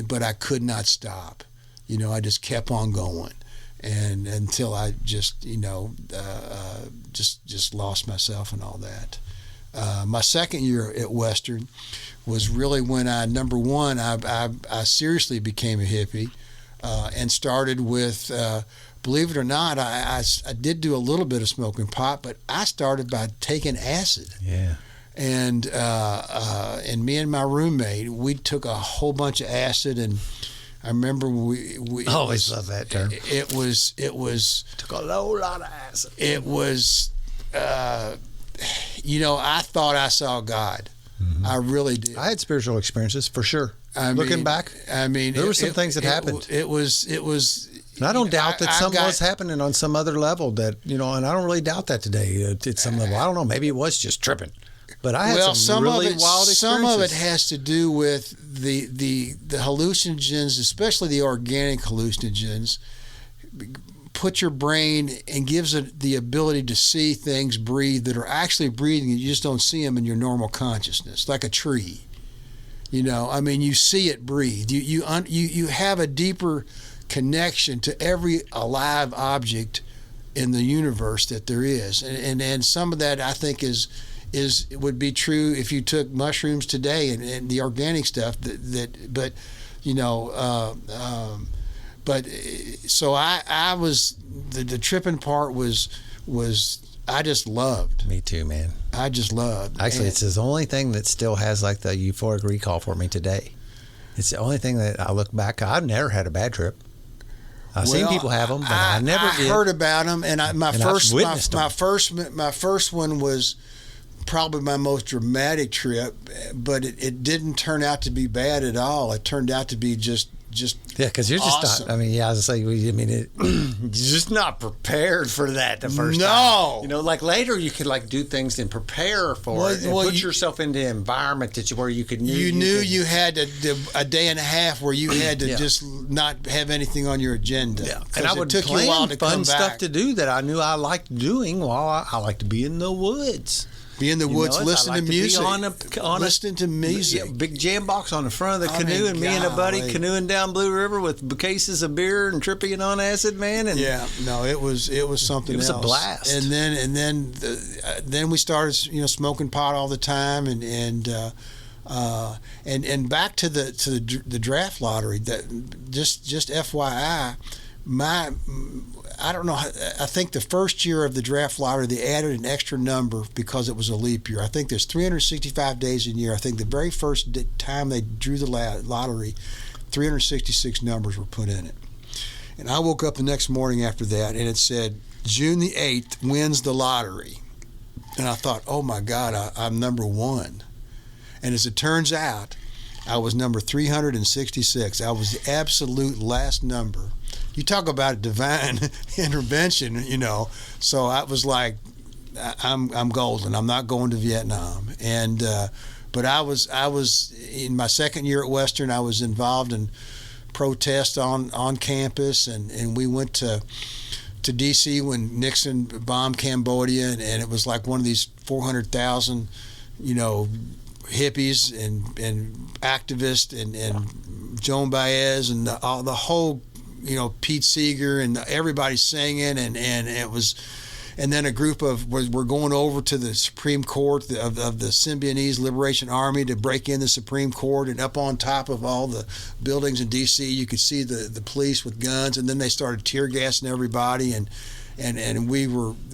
but I could not stop. I just kept on going, and until I just just lost myself and all that. My second year at Western was really when number one, I seriously became a hippie, and started with, believe it or not, I did do a little bit of smoking pot, but I started by taking acid. Yeah. And me and my roommate, we took a whole bunch of acid, and I remember we always love that term. It was Took a whole lot of acid. It was, I thought I saw God. Mm-hmm. I really did. I had spiritual experiences for sure. Looking back, there were some things that happened. It was. And I don't doubt that something was happening on some other level that, and I don't really doubt that today at some level. I don't know. Maybe it was just tripping. But I had some really wild experiences. Some of it has to do with the hallucinogens, especially the organic hallucinogens, put your brain and gives it the ability to see things breathe that are actually breathing, and you just don't see them in your normal consciousness, like a tree. You see it breathe. You have a deeper connection to every alive object in the universe that there is, and some of that I think would be true if you took mushrooms today and the organic stuff so I was the tripping part was I just loved. Me too, man. I just loved. Actually, it's the only thing that still has like the euphoric recall for me today. It's the only thing that I look back. I've never had a bad trip. I've seen people have them, but I never did. I heard about them, and my first one was probably my most dramatic trip, but it didn't turn out to be bad at all. It turned out to be just because you're just awesome. not. I was saying, you're just not prepared for that the first time. No, like later you could like do things and prepare for it and put yourself into an environment where you could. You knew you had a day and a half where you had to just not have anything on your agenda. Yeah, and I would plan fun stuff to do that I knew I liked doing while I like to be in the woods. Be in the woods, listening to music. Listening to music. Yeah, big jam box on the front of the canoe, and me and a buddy canoeing down Blue River with cases of beer and tripping on acid, man. And it was something else. It was a blast. And then we started, smoking pot all the time, and back to the draft lottery. That just FYI, I don't know. I think the first year of the draft lottery, they added an extra number because it was a leap year. I think there's 365 days in a year. I think the very first time they drew the lottery, 366 numbers were put in it. And I woke up the next morning after that, and it said, June the 8th wins the lottery. And I thought, oh, my God, I'm number one. And as it turns out, I was number 366. I was the absolute last number. You talk about divine intervention, So I was like, I'm golden. I'm not going to Vietnam. And but I was in my second year at Western. I was involved in protests on campus, and we went to D.C. when Nixon bombed Cambodia, and it was like one of these 400,000, hippies and activists and Joan Baez and the whole. Pete Seeger and everybody singing, and it was, and then a group we're going over to the Supreme Court of the Symbionese Liberation Army to break in the Supreme Court, and up on top of all the buildings in D.C. you could see the police with guns, and then they started tear gassing everybody, and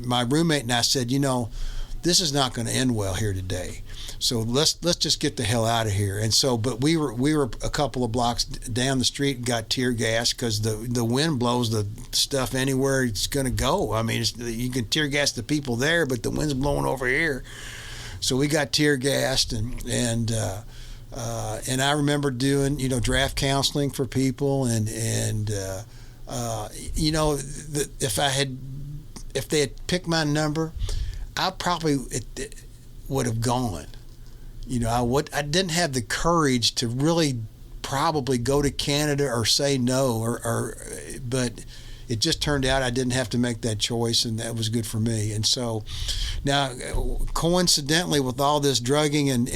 my roommate and I said, this is not going to end well here today. So let's just get the hell out of here. And so, but we were a couple of blocks down the street and got tear gas because the wind blows the stuff anywhere it's going to go. I mean, you can tear gas the people there, but the wind's blowing over here. So we got tear gassed, and I remember doing draft counseling for people, and if they had picked my number, I probably would have gone. I didn't have the courage to really probably go to Canada or say no, but it just turned out I didn't have to make that choice, and that was good for me. And so now, coincidentally, with all this drugging and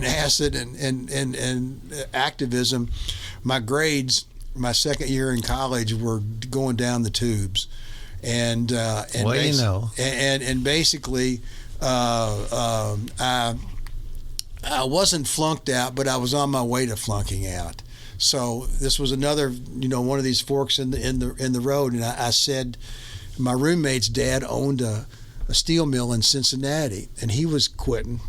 acid and activism, my grades my second year in college were going down the tubes. And basically, I wasn't flunked out, but I was on my way to flunking out. So this was another, one of these forks in the road. And I said, my roommate's dad owned a steel mill in Cincinnati, and he was quitting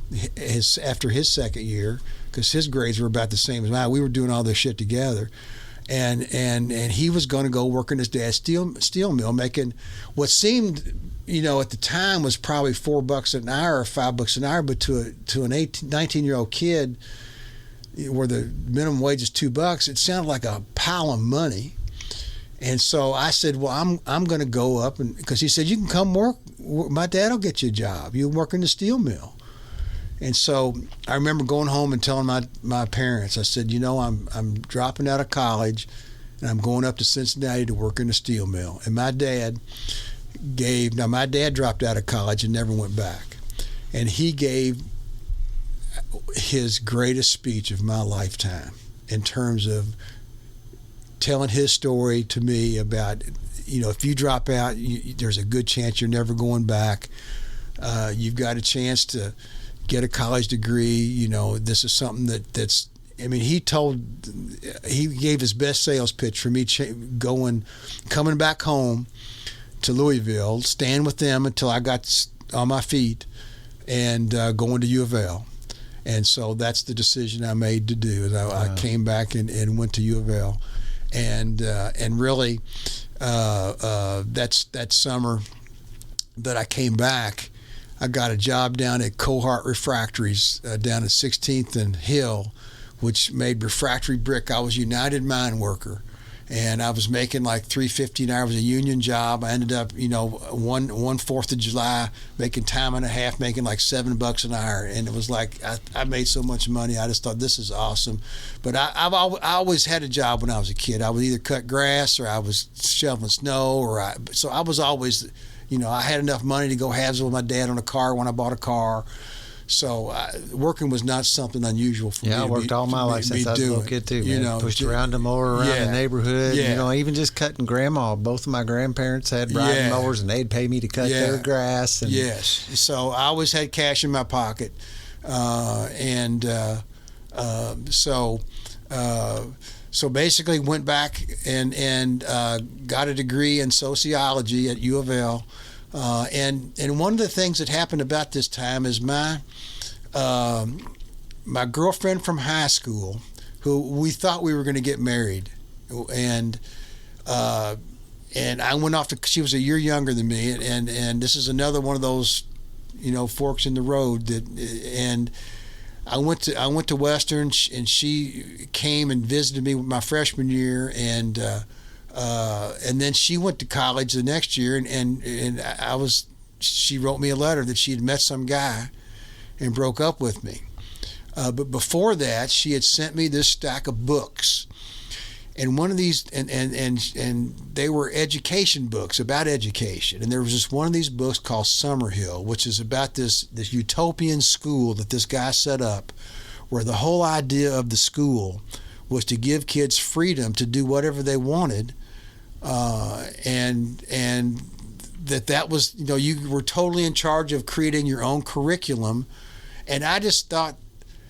after his second year because his grades were about the same as mine. We were doing all this shit together. And he was going to go work in his dad's steel mill, making what seemed, at the time was probably $4 an hour or $5 an hour, but to an 19-year-old kid, where the minimum wage is $2, it sounded like a pile of money. And so I said, well, I'm going to go up, and because he said, you can come work. My dad will get you a job. You work in the steel mill. And so I remember going home and telling my parents, I said, I'm dropping out of college and I'm going up to Cincinnati to work in a steel mill. And my dad dropped out of college and never went back. And he gave his greatest speech of my lifetime in terms of telling his story to me about, if you drop out, there's a good chance you're never going back. You've got a chance to get a college degree. This is something that's. He gave his best sales pitch for me coming back home to Louisville, staying with them until I got on my feet, and going to U of L. And so that's the decision I made to do. I came back and went to U of L, and really that's that summer that I came back. I got a job down at Cohart Refractories down at 16th and Hill, which made refractory brick. I was a United Mine Worker, and I was making like $3.50 an hour. It was a union job. I ended up, one 4th of July making time and a half, making like $7 an hour, and it was like I made so much money. I just thought, this is awesome. But I always had a job when I was a kid. I would either cut grass or I was shoveling snow, so I was always. I had enough money to go halves with my dad on a car when I bought a car. So working was not something unusual for me. Yeah, I worked all my life since I was a little kid too. Pushed around the mower around the neighborhood. Yeah. Even just cutting grandma. Both of my grandparents had riding mowers, and they'd pay me to cut their grass. And yes. So I always had cash in my pocket, So basically went back and got a degree in sociology at U of L. And one of the things that happened about this time is my girlfriend from high school, who we thought we were going to get married, and I went off she was a year younger than me, and this is another one of those forks in the road and I went to Western, and she came and visited me my freshman year, and then she went to college the next year, and she wrote me a letter that she had met some guy and broke up with me. But before that, she had sent me this stack of books, and one of these, and they were education books about education. And there was just one of these books called Summerhill, which is about this utopian school that this guy set up, where the whole idea of the school was to give kids freedom to do whatever they wanted, and that was, you were totally in charge of creating your own curriculum. And I just thought,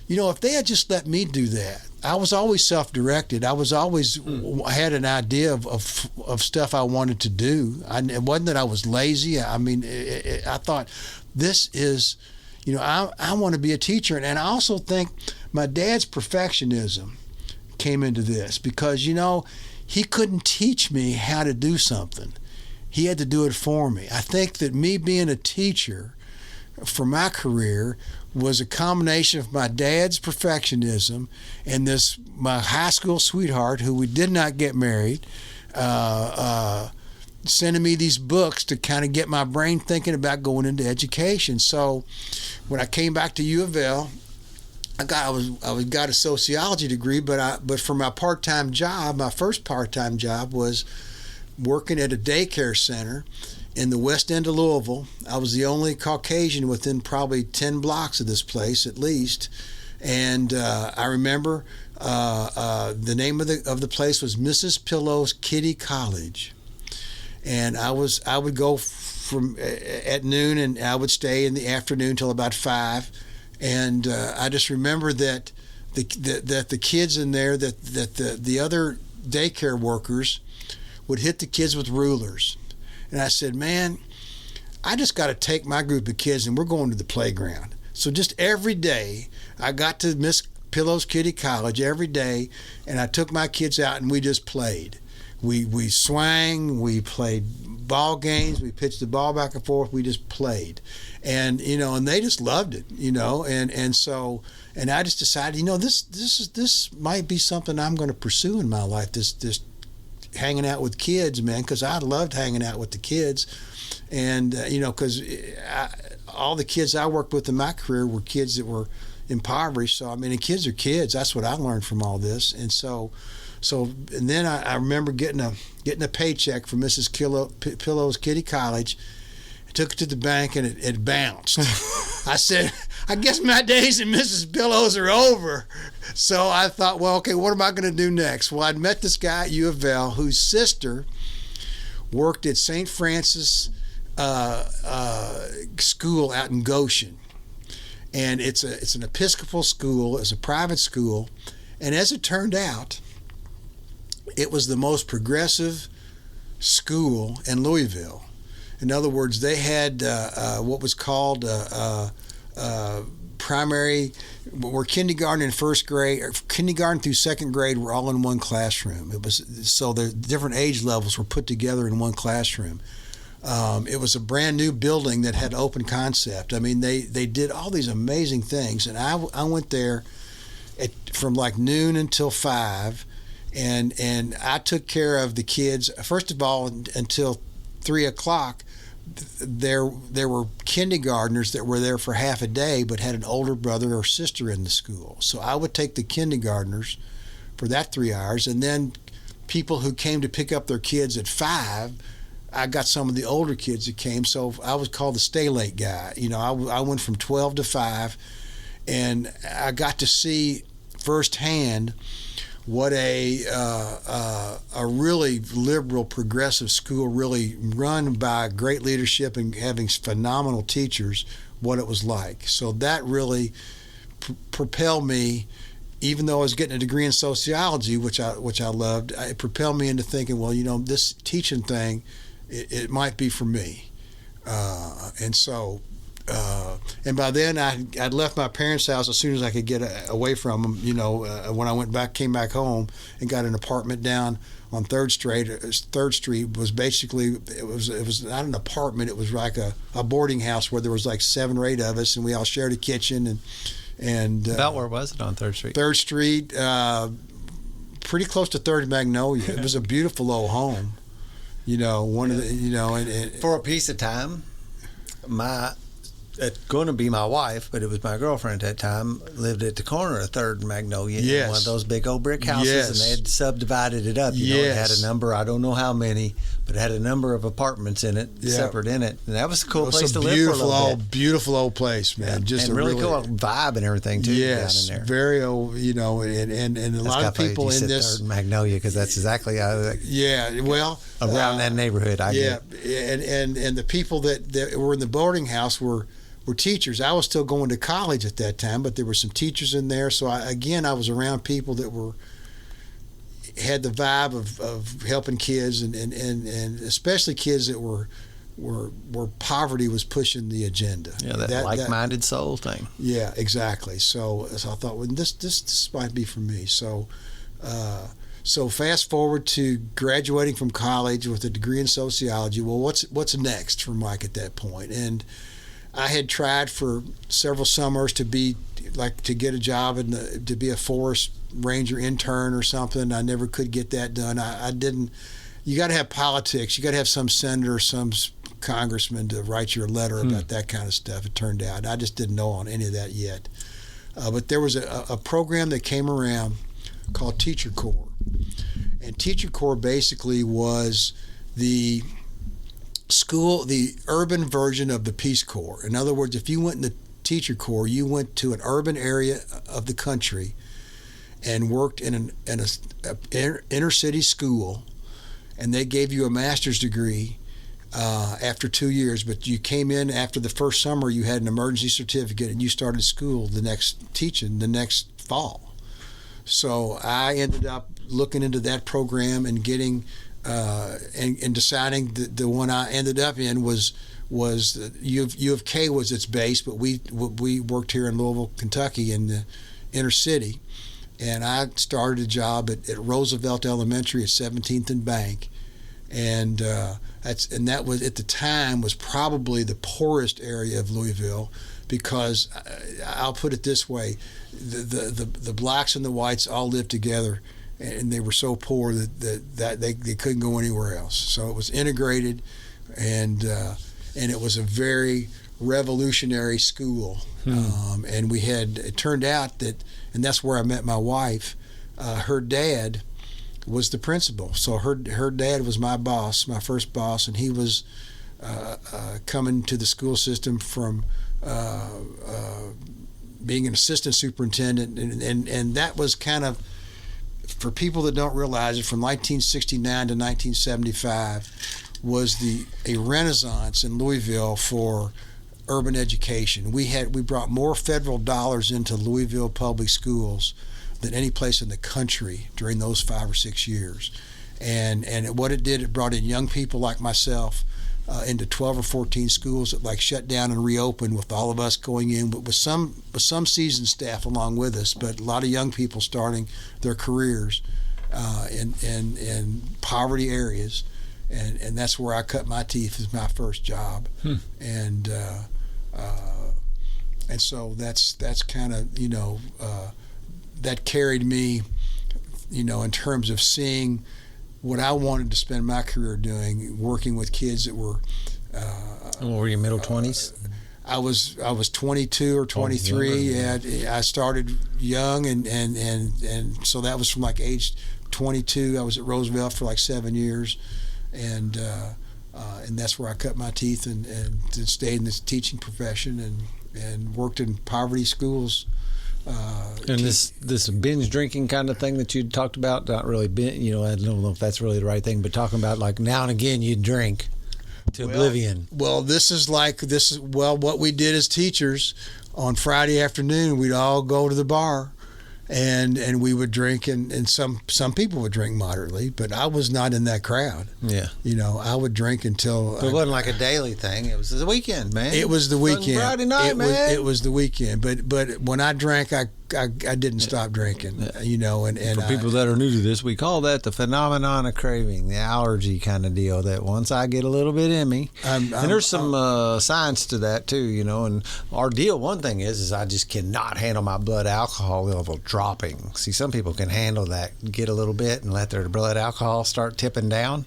if they had just let me do that. I was always self-directed. I was always had an idea of stuff I wanted to do. It wasn't that I was lazy. I thought, this is, I want to be a teacher. And I also think my dad's perfectionism came into this because, he couldn't teach me how to do something. He had to do it for me. I think that me being a teacher for my career was a combination of my dad's perfectionism and my high school sweetheart, who we did not get married, sending me these books to kind of get my brain thinking about going into education. So when I came back to U of L, I got a sociology degree, but for my part-time job, my first part-time job was working at a daycare center in the west end of Louisville. I was the only Caucasian within probably 10 blocks of this place at least. And I remember the name of the place was Mrs. Pillow's Kitty College. And I would go from at noon, and I would stay in the afternoon till about 5. And I just remember that the kids in there, that the other daycare workers would hit the kids with rulers. And I said, man, I just got to take my group of kids and we're going to the playground. So just every day, I got to Miss Pillow's Kitty College every day, and I took my kids out and we just played. We swang, we played ball games, we pitched the ball back and forth, we just played. And, and they just loved it, and so, and I just decided, this might be something I'm going to pursue in my life, this hanging out with kids, man, because I loved hanging out with the kids. And, because all the kids I worked with in my career were kids that were impoverished. So, and kids are kids. That's what I learned from all this. And and then I remember getting a paycheck from Mrs. Pillow's Kitty College. I took it to the bank and it bounced. I said, I guess my days in Mrs. Pillow's are over. So I thought, well, okay, what am I going to do next? Well, I'd met this guy at U of L whose sister worked at St. Francis school out in Goshen. And it's an Episcopal school, it's a private school. And as it turned out, it was the most progressive school in Louisville. In other words, they had what was called primary, where kindergarten and first grade, or kindergarten through second grade were all in one classroom. It was so the different age levels were put together in one classroom. It was a brand new building that had open concept. They did all these amazing things, and I went there from like noon until 5. And I took care of the kids. First of all, until 3 o'clock, there were kindergartners that were there for half a day, but had an older brother or sister in the school. So I would take the kindergartners for that 3 hours, and then people who came to pick up their kids at 5. I got some of the older kids that came, so I was called the stay late guy. I went from 12 to 5, and I got to see firsthand what a really liberal, progressive school, really run by great leadership and having phenomenal teachers, what it was like. So that really propelled me, even though I was getting a degree in sociology, which I loved. It propelled me into thinking, well, this teaching thing, it might be for me. And so. And by then I'd left my parents' house as soon as I could get away from them. When I came back home and got an apartment down on 3rd Street. 3rd Street was basically it was not an apartment. It was like a boarding house where there was like 7 or 8 of us, and we all shared a kitchen. And about where was it on 3rd Street? 3rd Street, pretty close to 3rd Magnolia. It was a beautiful old home. One of the and for a piece of time, it's going to be my wife, but it was my girlfriend at that time, lived at the corner of 3rd and Magnolia, in one of those big old brick houses, and they had subdivided it up. It had a number, I don't know how many, but it had a number of apartments in it, separate in it, and that was a cool place to live for a little bit. Beautiful old place, man. Just and a really cool vibe and everything, too, down in there. Very old, and a lot of people in this. 3rd and Magnolia, because that's exactly how around that neighborhood, I get. And the people that were in the boarding house were teachers. I was still going to college at that time, but there were some teachers in there. So I was around people that had the vibe of helping kids, and especially kids that were poverty was pushing the agenda. Yeah, that like-minded soul thing. Yeah, exactly. So I thought, well, this might be for me. So fast forward to graduating from college with a degree in sociology. Well, what's next for Mike at that point? And I had tried for several summers to get a job to be a forest ranger intern or something. I never could get that done. I didn't. You got to have politics. You got to have some senator or some congressman to write you a letter about that kind of stuff. It turned out I just didn't know on any of that yet. But there was a program that came around called Teacher Corps, and Teacher Corps basically was the school, the urban version of the Peace Corps. In other words, if you went in the teacher corps, you went to an urban area of the country and worked in an inner city school, and they gave you a master's degree after 2 years. But you came in after the first summer, you had an emergency certificate, and you started school the next fall. So I ended up looking into that program and getting and deciding the one I ended up in was U of K was its base, but we worked here in Louisville, Kentucky, in the inner city, and I started a job at Roosevelt Elementary at 17th and Bank, and that was at the time was probably the poorest area of Louisville, because I'll put it this way, the blacks and the whites all lived together, and they were so poor that they couldn't go anywhere else. So it was integrated, and it was a very revolutionary school. And it turned out that, and that's where I met my wife, her dad was the principal. So her dad was my boss, my first boss, and he was coming to the school system from being an assistant superintendent, and that was kind of, for people that don't realize it, from 1969 to 1975 was a renaissance in Louisville for urban education. We brought more federal dollars into Louisville public schools than any place in the country during those 5 or 6 years. And what it did, it brought in young people like myself into 12 or 14 schools that like shut down and reopened with all of us going in, but with some seasoned staff along with us, but a lot of young people starting their careers in poverty areas. And that's where I cut my teeth, is my first job. And so that's kind of, that carried me, in terms of seeing what I wanted to spend my career doing, working with kids that were. What were you, middle 20s? I was 22 or 23. I started young, and so that was from like age 22. I was at Roosevelt for like 7 years, and that's where I cut my teeth and stayed in this teaching profession and worked in poverty schools. And this binge drinking kind of thing that you talked about, not really I don't know if that's really the right thing, but talking about like now and again you drink to oblivion. Well, this is what we did as teachers. On Friday afternoon, we'd all go to the bar, and we would drink, and some people would drink moderately, but I was not in that crowd. Yeah. I would drink until... But it wasn't like a daily thing. It was the weekend, man. It was the weekend. Friday night, man. It was the weekend. But when I drank, I didn't stop drinking, and for people that are new to this, we call that the phenomenon of craving, the allergy kind of deal, that once I get a little bit in me, and there's some science to that too, and our deal, one thing is I just cannot handle my blood alcohol level dropping. See, some people can handle that, get a little bit and let their blood alcohol start tipping down.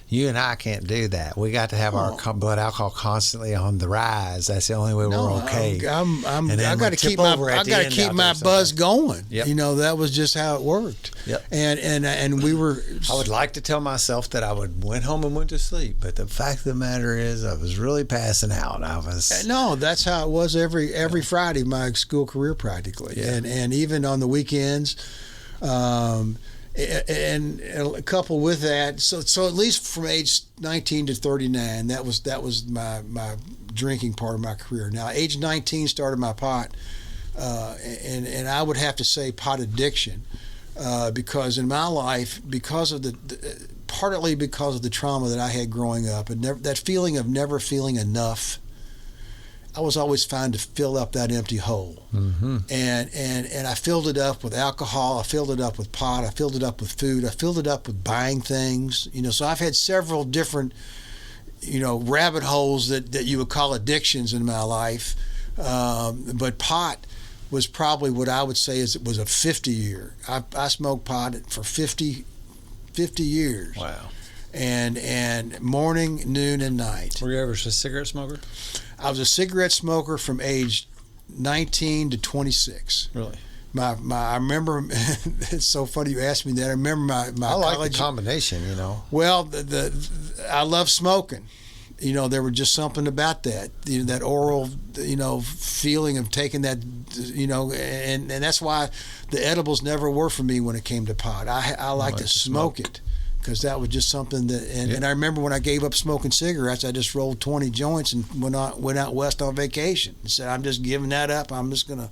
You and I can't do that. We got to have our blood alcohol constantly on the rise. That's the only way we're okay. I got to keep my buzz going. Yep. That was just how it worked. Yep. And we were. I would like to tell myself that I went home and went to sleep, but the fact of the matter is, I was really passing out. No, that's how it was every Friday, my school career practically, and even on the weekends. And coupled with that, so at least from age 19 to 39, that was my drinking part of my career. Now, age 19 started my pot, and I would have to say pot addiction, because in my life, partly because of the trauma that I had growing up, and that feeling of never feeling enough, I was always trying to fill up that empty hole. Mm-hmm. And I filled it up with alcohol, I filled it up with pot, I filled it up with food, I filled it up with buying things. So I've had several different, rabbit holes that you would call addictions in my life. But pot was probably what I would say is it was a 50-year. I smoked pot for 50 years. Wow. And morning, noon, and night. Were you ever a cigarette smoker? I was a cigarette smoker from age 19 to 26. Really? I remember. It's so funny you asked me that. I remember my I like college the combination, you know. Well, I love smoking. There was just something about that, that oral, feeling of taking that, and that's why the edibles never were for me when it came to pot. I like to smoke it because that was just something that, and I remember when I gave up smoking cigarettes, I just rolled 20 joints and went out west on vacation and said, I'm just giving that up. I'm just going to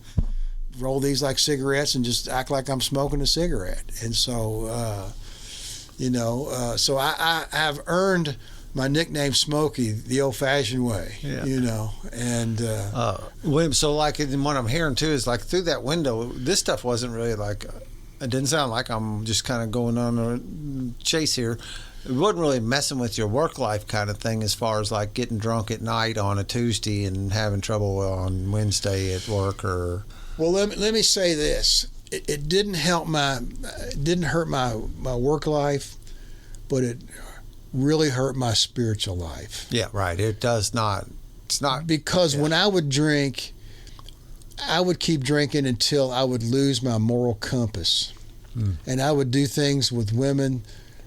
roll these like cigarettes and just act like I'm smoking a cigarette. And so, so I have earned my nickname Smokey the old-fashioned way, and William. So, like, what I'm hearing too is like through that window, this stuff wasn't really like. It didn't sound like I'm just kind of going on a chase here. It wasn't really messing with your work life kind of thing, as far as like getting drunk at night on a Tuesday and having trouble on Wednesday at work, or. Well, let me say this: it didn't hurt my work life, but it really hurt my spiritual life. Yeah, right. It does not. It's not because when I would drink, I would keep drinking until I would lose my moral compass, and I would do things with women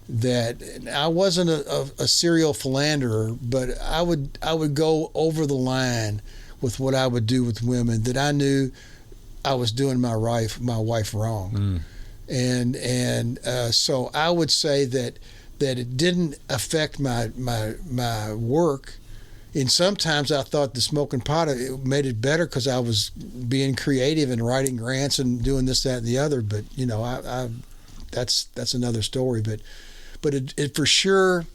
that I wasn't a serial philanderer, but I would go over the line with what I would do with women that I knew I was doing my wife wrong, and so I would say that it didn't affect my work. And sometimes I thought the smoking pot made it better because I was being creative and writing grants and doing this, that, and the other. But that's another story. But it for sure,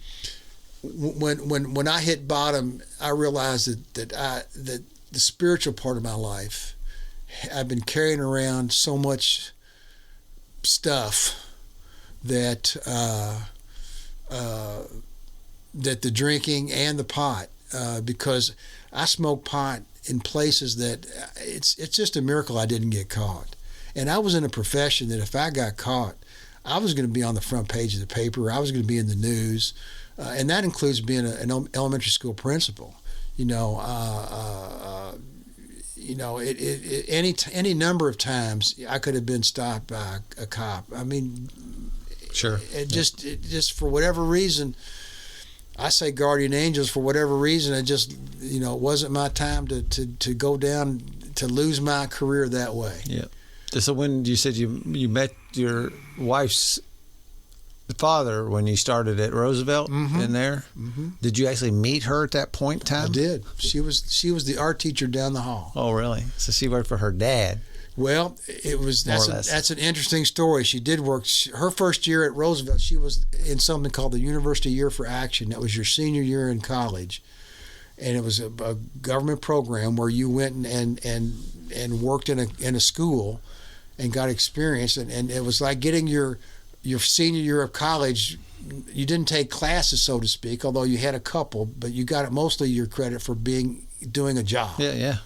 when I hit bottom, I realized that the spiritual part of my life, I've been carrying around so much stuff that that the drinking and the pot, because I smoke pot in places that it's just a miracle I didn't get caught. And I was in a profession that if I got caught, I was going to be on the front page of the paper. I was going to be in the news, and that includes being an elementary school principal. Any number of times I could have been stopped by a cop. I mean, sure. It just for whatever reason, I say guardian angels, for whatever reason, it just, it wasn't my time to go down, to lose my career that way. Yeah. So when you said you met your wife's father when you started at Roosevelt in there, did you actually meet her at that point in time? I did. She was the art teacher down the hall. Oh, really? So she worked for her dad. Well, that's an interesting story. She did work. Her first year at Roosevelt, she was in something called the University Year for Action. That was your senior year in college, and it was a government program where you went and worked in a school and got experience. And it was like getting your senior year of college. You didn't take classes, so to speak, although you had a couple, but you got mostly your credit for doing a job. Yeah.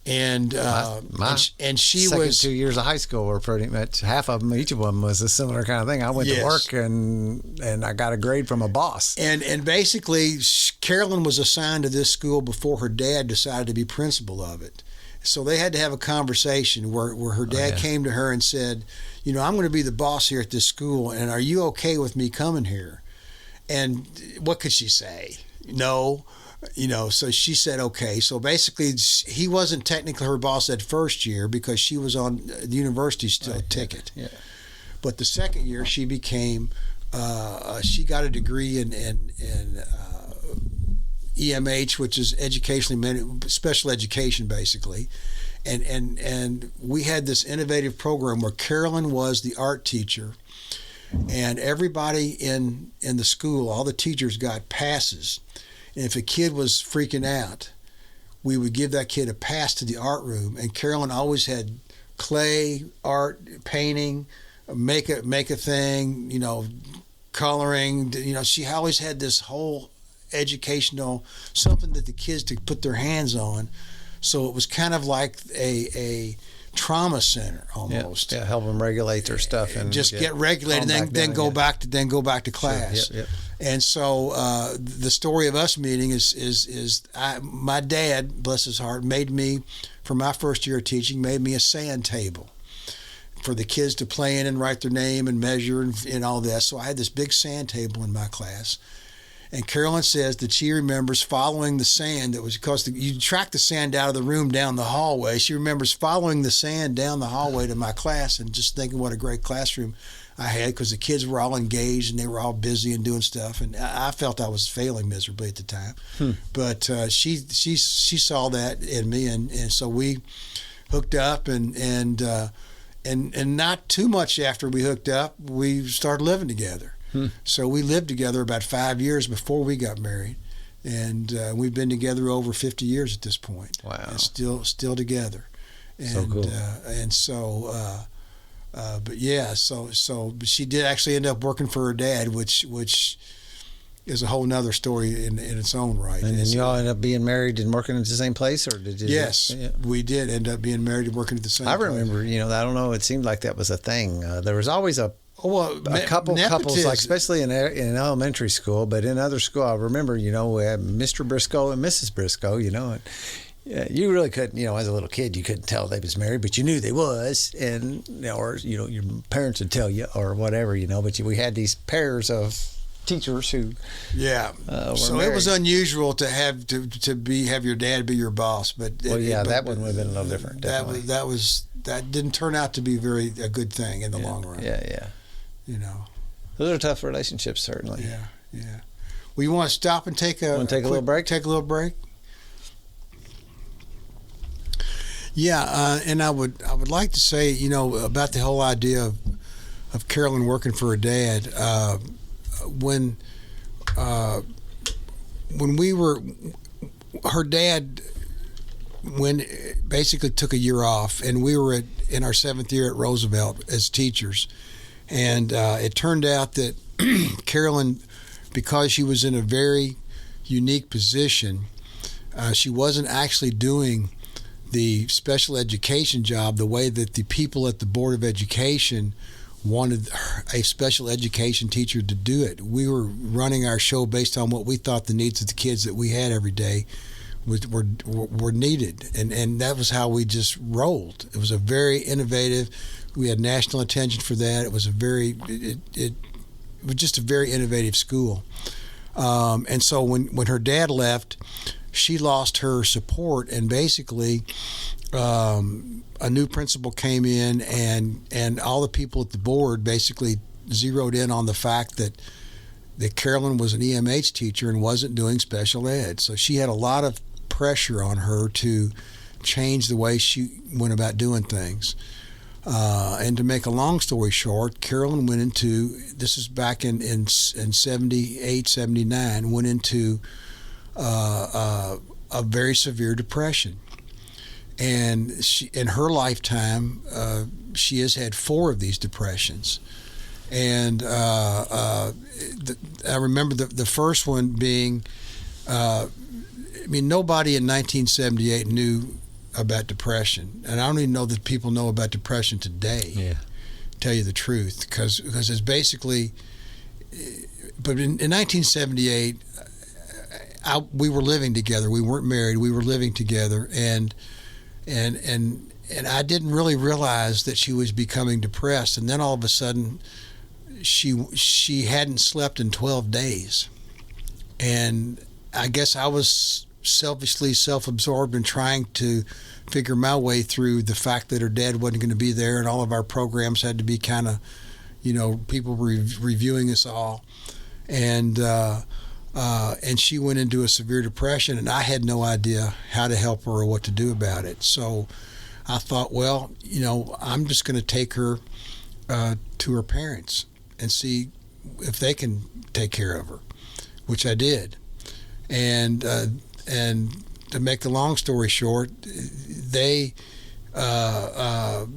And and she second was 2 years of high school were pretty much half of them. Each of them was a similar kind of thing. I went to work and I got a grade from a boss. And basically, Carolyn was assigned to this school before her dad decided to be principal of it. So they had to have a conversation where her dad came to her and said, I'm going to be the boss here at this school, and are you okay with me coming here? And what could she say? No. So she said, okay. So basically, he wasn't technically her boss that first year because she was on the university ticket. Yeah. But the second year, she became, she got a degree in EMH, which is special education, basically. And we had this innovative program where Carolyn was the art teacher, and everybody in the school, all the teachers got passes. And if a kid was freaking out, we would give that kid a pass to the art room. And Carolyn always had clay, art, painting, make a thing, coloring. She always had this whole educational, something that the kids could put their hands on. So it was kind of like a trauma center almost. Yeah, help them regulate their stuff and just get regulated, and then go back to class. Sure. Yep. And so the story of us meeting is my dad, bless his heart, made me, for my first year of teaching, made me a sand table. for the kids to play in and write their name and measure and all that. So I had this big sand table in my class. And Carolyn says that she remembers following the sand that was, because you track the sand out of the room down the hallway. She remembers following the sand down the hallway to my class and just thinking what a great classroom I had, because the kids were all engaged and they were all busy and doing stuff. And I felt I was failing miserably at the time. But she saw that in me. And so we hooked up and not too much after we hooked up, we started living together. So we lived together about 5 years before we got married, and we've been together over 50 years at this point. Wow! And still together. And, so cool. But yeah, so she did actually end up working for her dad, which is a whole nother story in its own right. And then you all ended up being married and working at the same place, or did you? Yes, we did end up being married and working at the same place. I remember, I don't know, it seemed like that was a thing. There was always a couple couples, like especially in elementary school, but in other school, I remember, we had Mr. Briscoe and Mrs. Briscoe, and you really couldn't, as a little kid, you couldn't tell they was married, but you knew they was, and or your parents would tell you or whatever, but we had these pairs of teachers who so married. It was unusual to have have your dad be your boss, but that one would have been a little different. That didn't turn out to be a good thing in the long run. Those are tough relationships, certainly. Yeah. Well, you want to stop and take a little break? Take a little break. Yeah, and I would like to say, about the whole idea of Carolyn working for her dad. When her dad basically took a year off, and we were in our 7th year at Roosevelt as teachers, and it turned out that Carolyn, because she was in a very unique position, she wasn't actually doing the special education job the way that the people at the Board of Education wanted a special education teacher to do it. We were running our show based on what we thought the needs of the kids that we had every day were needed, and that was how we just rolled. It was a very innovative. We had national attention for that. It was it was just a very innovative school. And so when her dad left, she lost her support, and basically a new principal came in, and all the people at the board basically zeroed in on the fact that Carolyn was an EMH teacher and wasn't doing special ed. So she had a lot of pressure on her to change the way she went about doing things. And to make a long story short, Carolyn went into, this is back in 78, 79, went into a very severe depression. And she, in her lifetime, she has had 4 of these depressions. And I remember the first one being, nobody in 1978 knew about depression. And I don't even know that people know about depression today, tell you the truth, because it's basically, but in 1978, we were living together. We weren't married. We were living together, and I didn't really realize that she was becoming depressed. And then all of a sudden, she hadn't slept in 12 days, and I guess I was selfishly self-absorbed in trying to figure my way through the fact that her dad wasn't going to be there, and all of our programs had to be kind of, people reviewing us all, and she went into a severe depression, and I had no idea how to help her or what to do about it. So I thought, well, I'm just going to take her to her parents and see if they can take care of her, which I did. And to make the long story short, they were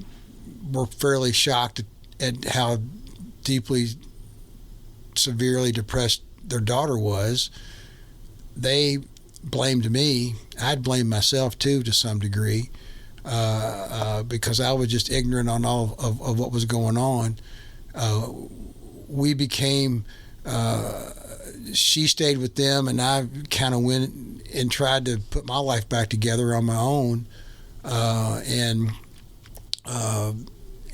fairly shocked at how deeply, severely depressed their daughter was. They blamed me. I'd blame myself too, to some degree, because I was just ignorant on all of what was going on. We became, she stayed with them, and I kind of went and tried to put my life back together on my own. And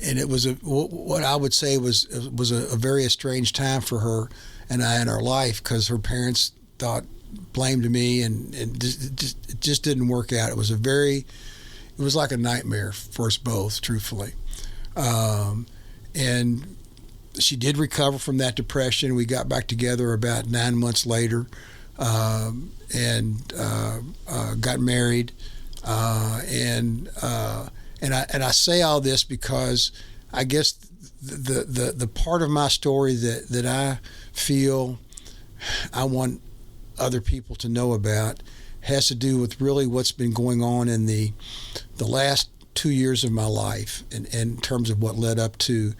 it was what I would say was a very strange time for her and I in our life, because her parents blamed me, and it just didn't work out. It was like a nightmare for us both, truthfully. And she did recover from that depression. We got back together about 9 months later, and got married. And I say all this because I guess the part of my story that I feel I want other people to know about has to do with really what's been going on in the last 2 years of my life, in terms of what led up to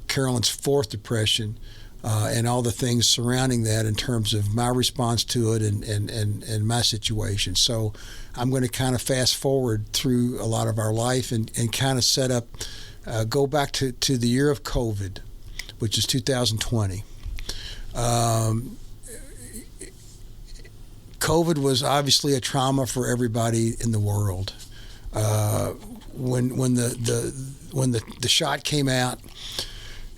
Carolyn's fourth depression, and all the things surrounding that in terms of my response to it and my situation. So I'm going to kind of fast forward through a lot of our life and kind of set up, go back to the year of COVID, which is 2020. COVID was obviously a trauma for everybody in the world. When the shot came out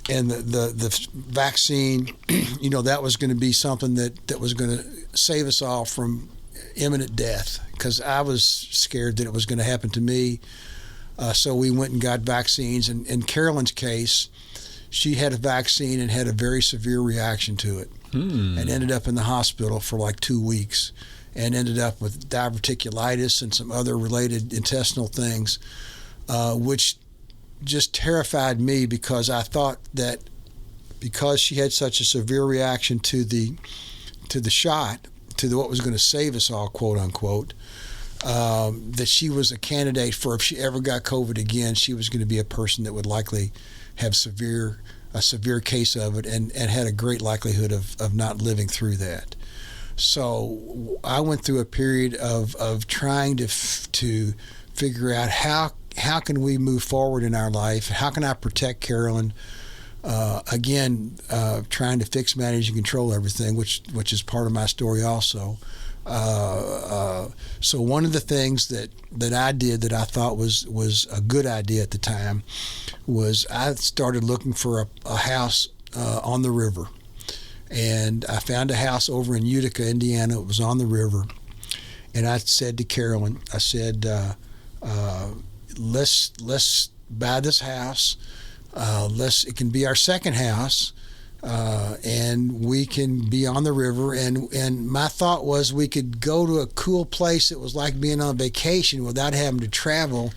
and the vaccine, that was going to be something that was going to save us all from imminent death, because I was scared that it was going to happen to me. So we went and got vaccines. And in Carolyn's case, she had a vaccine and had a very severe reaction to it, and ended up in the hospital for like 2 weeks, and ended up with diverticulitis and some other related intestinal things, which just terrified me, because I thought that because she had such a severe reaction to the shot, to what was going to save us all, quote unquote, that she was a candidate for, if she ever got COVID again, she was going to be a person that would likely have a severe case of it, and had a great likelihood of not living through that. So I went through a period of trying to figure out how can we move forward in our life? How can I protect Carolyn? Again, trying to fix, manage, and control everything, which is part of my story also. So one of the things that I did that I thought was a good idea at the time was I started looking for a house on the river. And I found a house over in Utica, Indiana. It was on the river. And I said to Carolyn, I said, let's buy this house. It can be our second house, and we can be on the river. And my thought was we could go to a cool place that was like being on vacation without having to travel.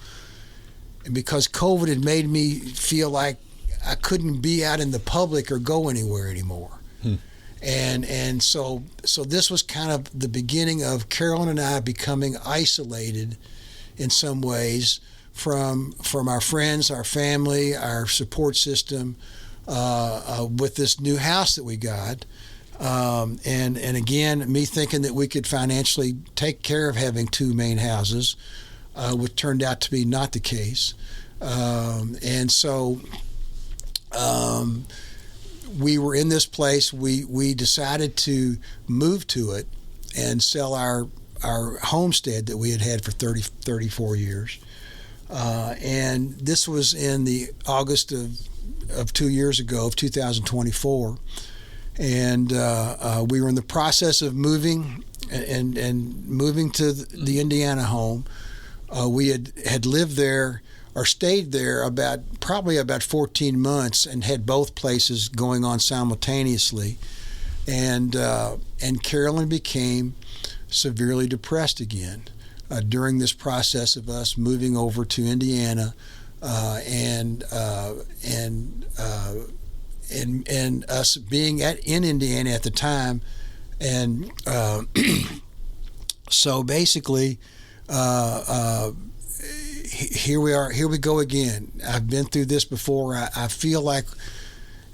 And because COVID had made me feel like I couldn't be out in the public or go anywhere anymore. And so this was kind of the beginning of Carolyn and I becoming isolated in some ways from our friends, our family, our support system, with this new house that we got. And again, me thinking that we could financially take care of having two main houses, which turned out to be not the case. And so we were in this place. We decided to move to it and sell our homestead that we had for 34 years. And this was in the August of 2 years ago, of 2024. And we were in the process of moving and moving to the Indiana home. We had lived there or stayed there probably about 14 months and had both places going on simultaneously. And Carolyn became severely depressed again during this process of us moving over to Indiana, and us being in Indiana at the time. And so basically, here we are. Here we go again. I've been through this before. I feel like,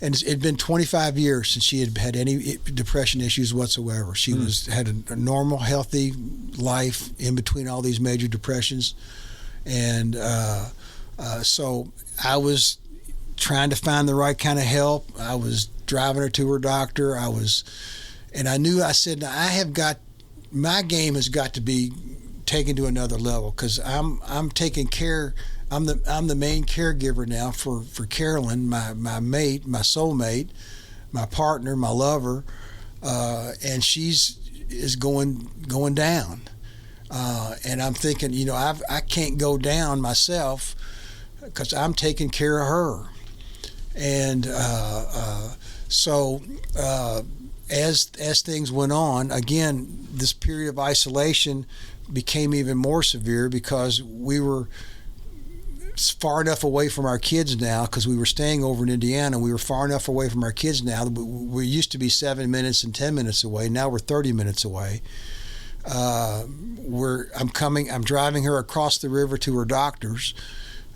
and it'd been 25 years since she had any depression issues whatsoever. She had a normal, healthy life in between all these major depressions, and so I was trying to find the right kind of help. I was driving her to her doctor. And I knew. I said, my game has got to be taken to another level because I'm taking care. I'm the main caregiver now for Carolyn, my mate, my soulmate, my partner, my lover, and is going down. And I'm thinking, I can't go down myself because I'm taking care of her. And so as things went on, again, this period of isolation became even more severe because we were far enough away from our kids now, because we were staying over in Indiana. We were far enough away from our kids now. We used to be 7 minutes and 10 minutes away. Now we're 30 minutes away. I'm driving her across the river to her doctors,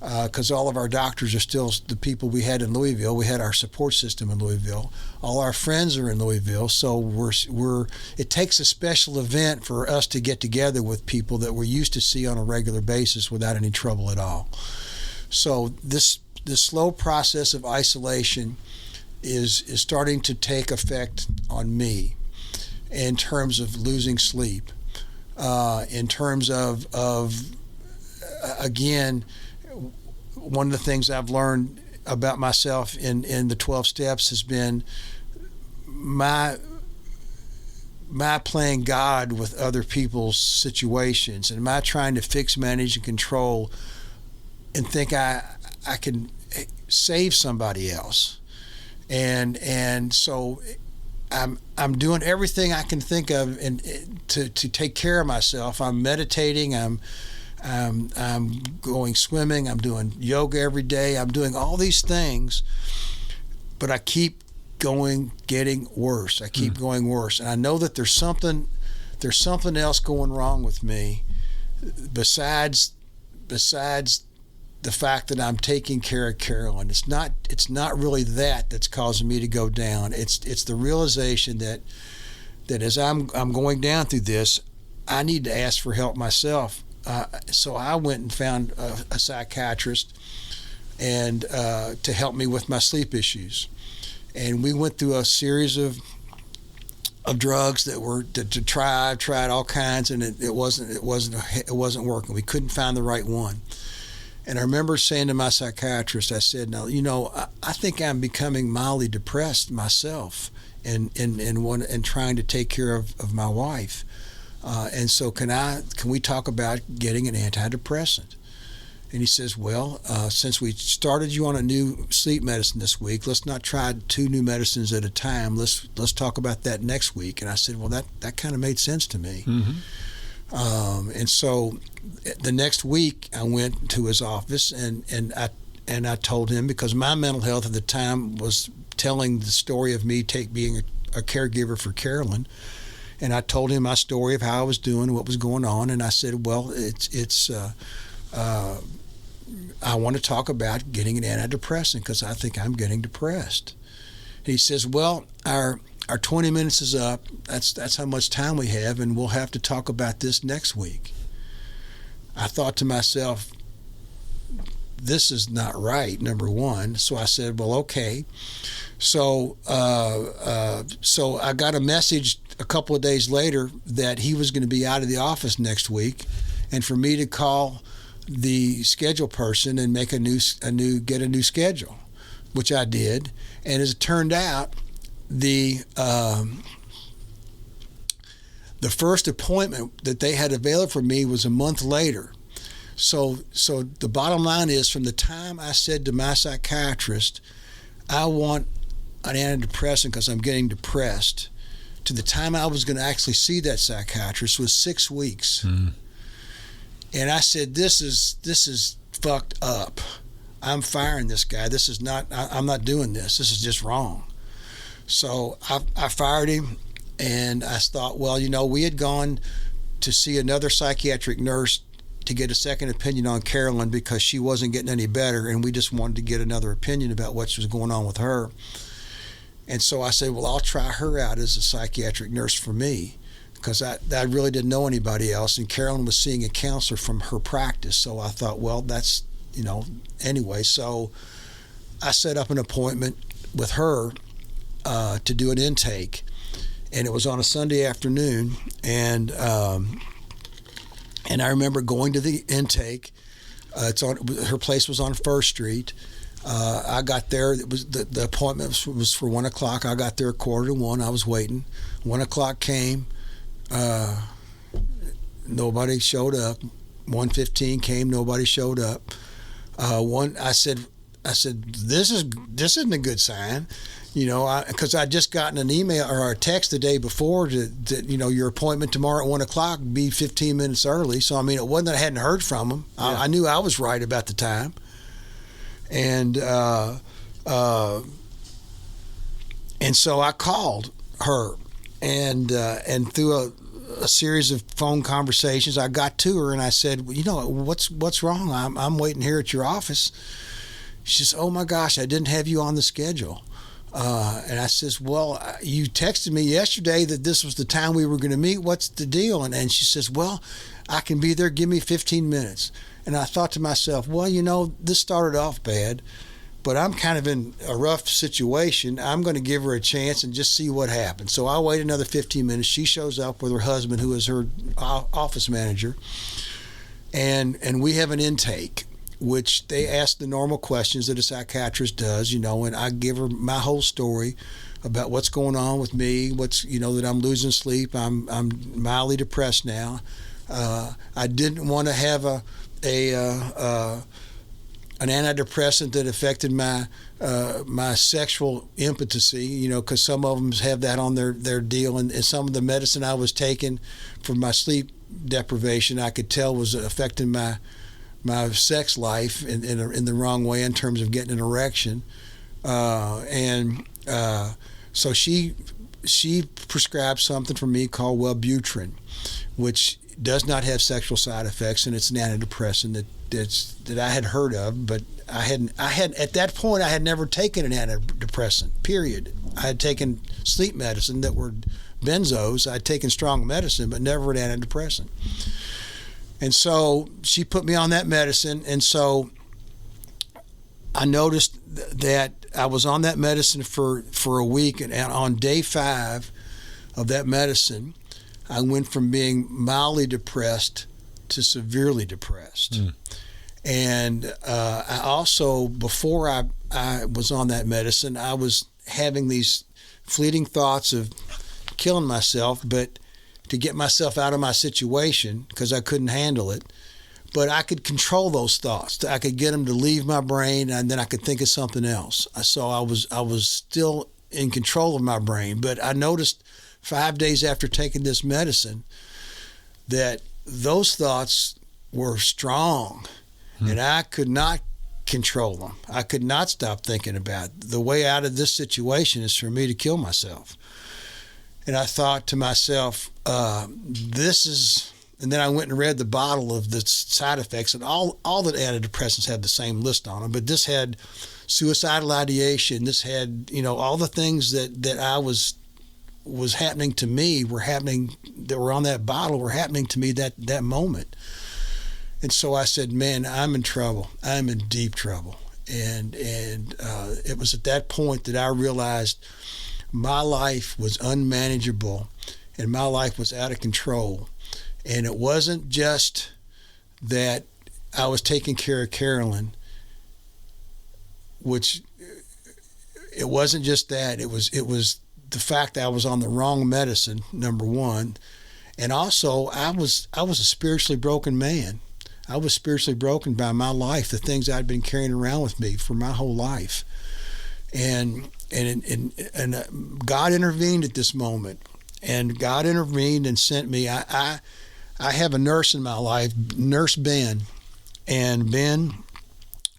because all of our doctors are still the people we had in Louisville. We had our support system in Louisville. All our friends are in Louisville, so it takes a special event for us to get together with people that we're used to see on a regular basis without any trouble at all. So this slow process of isolation is starting to take effect on me in terms of losing sleep, in terms of again, one of the things I've learned about myself in the 12 steps has been my playing God with other people's situations, and my trying to fix, manage, and control and think I can save somebody else. And so I'm doing everything I can think of to take care of myself. I'm meditating, I'm going swimming, I'm doing yoga every day, I'm doing all these things, but I keep getting worse. I keep going worse. And I know that there's something else going wrong with me besides the fact that I'm taking care of Carolyn. It's not really that's causing me to go down. It's the realization that as I'm going down through this, I need to ask for help myself. So I went and found a psychiatrist and to help me with my sleep issues. And we went through a series of drugs that were to try. I've tried all kinds, and it wasn't working. We couldn't find the right one. And I remember saying to my psychiatrist, I said, "Now, I think I'm becoming mildly depressed myself, and trying to take care of my wife. And so can we talk about getting an antidepressant?" And he says, "Well, since we started you on a new sleep medicine this week, let's not try 2 new medicines at a time. Let's talk about that next week." And I said, "Well, that kind of made sense to me." Mm-hmm. And so the next week I went to his office and I told him, because my mental health at the time was telling the story of me being a caregiver for Carolyn. And I told him my story of how I was doing, what was going on, and I said, "Well, I want to talk about getting an antidepressant because I think I'm getting depressed." And he says, "Well, our 20 minutes is up. That's how much time we have, and we'll have to talk about this next week." I thought to myself, this is not right, number one. So I said, "Well, okay." So I got a message a couple of days later that he was going to be out of the office next week, and for me to call the schedule person and make get a new schedule, which I did. And as it turned out, the first appointment that they had available for me was a month later. So the bottom line is, from the time I said to my psychiatrist, "I want an antidepressant because I'm getting depressed," to the time I was going to actually see that psychiatrist was 6 weeks. Mm. And I said, this is fucked up. I'm firing this guy. I'm not doing this. This is just wrong. So I fired him, and I thought, well, we had gone to see another psychiatric nurse to get a second opinion on Carolyn because she wasn't getting any better, and we just wanted to get another opinion about what was going on with her. And so I said, well, I'll try her out as a psychiatric nurse for me, because I really didn't know anybody else, and Carolyn was seeing a counselor from her practice. So I thought, well, that's, anyway. So I set up an appointment with her to do an intake, and it was on a Sunday afternoon, and And I remember going to the intake. Her place was on First Street. I got there. It was the appointment was for 1 o'clock. I got there at 1:45. I was waiting. 1 o'clock came. Nobody showed up. 1:15 came. Nobody showed up. I said, this isn't a good sign, because I just gotten an email or a text the day before that your appointment tomorrow at 1 o'clock be 15 minutes early. So it wasn't that I hadn't heard from them. Yeah. I knew I was right about the time, and so I called her, and through a series of phone conversations, I got to her and I said, what's wrong? I'm waiting here at your office. She says, oh my gosh, I didn't have you on the schedule. And I says, well, you texted me yesterday that this was the time we were going to meet. What's the deal? And she says, well, I can be there. Give me 15 minutes. And I thought to myself, well, this started off bad, but I'm kind of in a rough situation. I'm going to give her a chance and just see what happens. So I wait another 15 minutes. She shows up with her husband, who is her office manager, and we have an intake, which they ask the normal questions that a psychiatrist does, and I give her my whole story about what's going on with me, that I'm losing sleep, I'm mildly depressed now. I didn't want to have an antidepressant that affected my sexual impotency, because some of them have that on their deal, and some of the medicine I was taking for my sleep deprivation, I could tell was affecting my sex life in the wrong way in terms of getting an erection, so she prescribed something for me called Wellbutrin, which does not have sexual side effects, and it's an antidepressant that I had heard of, but I had at that point I had never taken an antidepressant. Period. I had taken sleep medicine that were benzos. I'd taken strong medicine, but never an antidepressant. And so she put me on that medicine, and so I noticed that I was on that medicine for a week, and on day 5 of that medicine, I went from being mildly depressed to severely depressed. And I also, before I was on that medicine, I was having these fleeting thoughts of killing myself, but to get myself out of my situation because I couldn't handle it. But I could control those thoughts. I could get them to leave my brain, and then I could think of something else. So I was still in control of my brain. But I noticed 5 days after taking this medicine that those thoughts were strong, and I could not control them. I could not stop thinking about it. The way out of this situation is for me to kill myself. And I thought to myself, this is, and then I went and read the bottle of the side effects, and all the antidepressants had the same list on them, but this had suicidal ideation. This had, all the things that I was happening to me that were on that bottle were happening to me that moment. And so I said, man, I'm in trouble. I'm in deep trouble. And it was at that point that I realized my life was unmanageable and my life was out of control. And it wasn't just that I was taking care of Carolyn, which it wasn't just that. It was the fact that I was on the wrong medicine, number one. And also I was a spiritually broken man. I was spiritually broken by my life, the things I'd been carrying around with me for my whole life. And God intervened at this moment, and God intervened and sent me. I have a nurse in my life, Nurse Ben, and Ben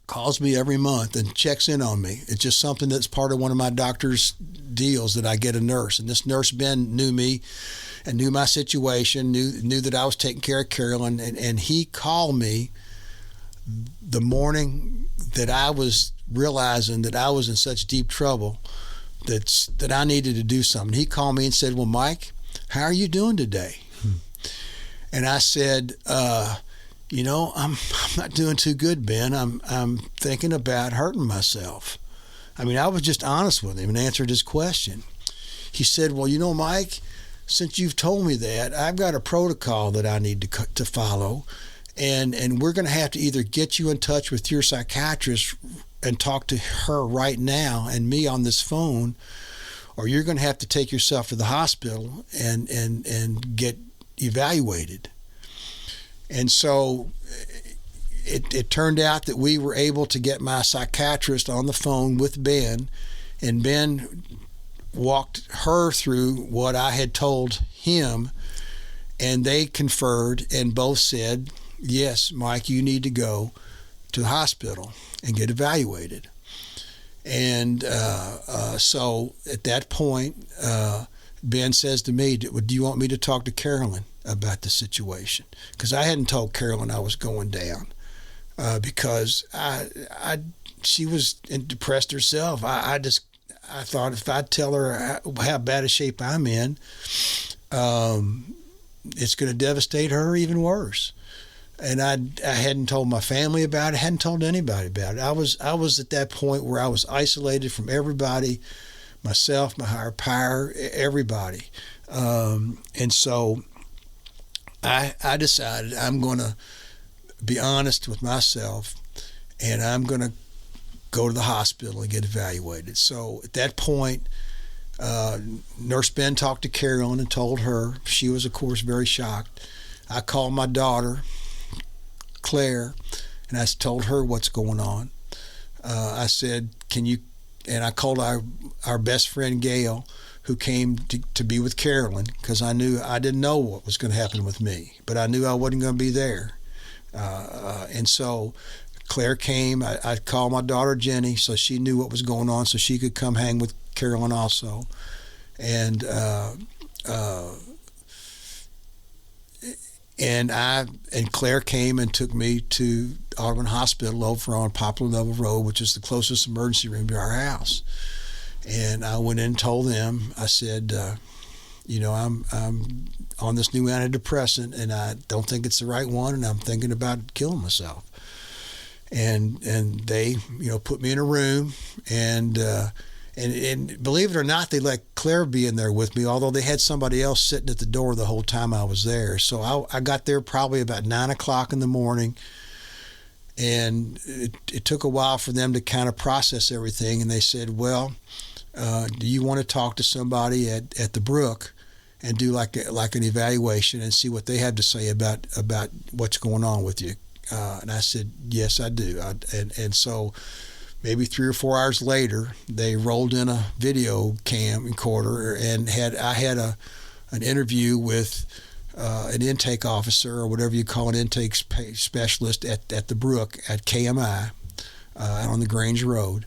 calls me every month and checks in on me. It's just something that's part of one of my doctor's deals that I get a nurse. And this Nurse Ben knew me and knew my situation, knew that I was taking care of Carolyn, and he called me the morning that I was realizing that I was in such deep trouble that I needed to do something. He called me and said, well, Mike, how are you doing today? And I said, I'm not doing too good, Ben. I'm thinking about hurting myself. I mean, I was just honest with him and answered his question. He said, well, Mike, since you've told me that, I've got a protocol that I need to follow, and we're going to have to either get you in touch with your psychiatrist and talk to her right now and me on this phone, or you're going to have to take yourself to the hospital and get evaluated. And so it turned out that we were able to get my psychiatrist on the phone with Ben, and Ben walked her through what I had told him, and they conferred and both said, yes, Mike, you need to go to the hospital and get evaluated. And so at that point, Ben says to me, do you want me to talk to Carolyn about the situation? Because I hadn't told Carolyn I was going down, because she was depressed herself. I thought if I tell her how bad a shape I'm in, it's going to devastate her even worse. And I hadn't told my family about it, hadn't told anybody about it. I was at that point where I was isolated from everybody, myself, my higher power, everybody. And so I decided I'm going to be honest with myself, and I'm going to go to the hospital and get evaluated. So at that point, Nurse Ben talked to Carolyn and told her. She was, of course, very shocked. I called my daughter, Claire, and I told her what's going on. I said, can you, and I called our best friend, Gail, who came to be with Carolyn, because I didn't know what was going to happen with me, but I knew I wasn't going to be there. And so Claire came. I called my daughter Jenny, so she knew what was going on, so she could come hang with Carolyn also. And Claire came and took me to Auburn Hospital over on Poplar Level Road, which is the closest emergency room to our house. And I went in and told them, I said, I'm on this new antidepressant, and I don't think it's the right one, and I'm thinking about killing myself. And they, put me in a room, and believe it or not, they let Claire be in there with me, although they had somebody else sitting at the door the whole time I was there. So I got there probably about 9 o'clock in the morning, and it took a while for them to kind of process everything. And they said, well, do you want to talk to somebody at the Brook and do like an evaluation and see what they have to say about what's going on with you? And I said, yes, I do. And so maybe 3 or 4 hours later, they rolled in a video cam recorder, and I had an interview with an intake officer, or whatever you call an intake specialist at the Brook at KMI out on the Grange Road.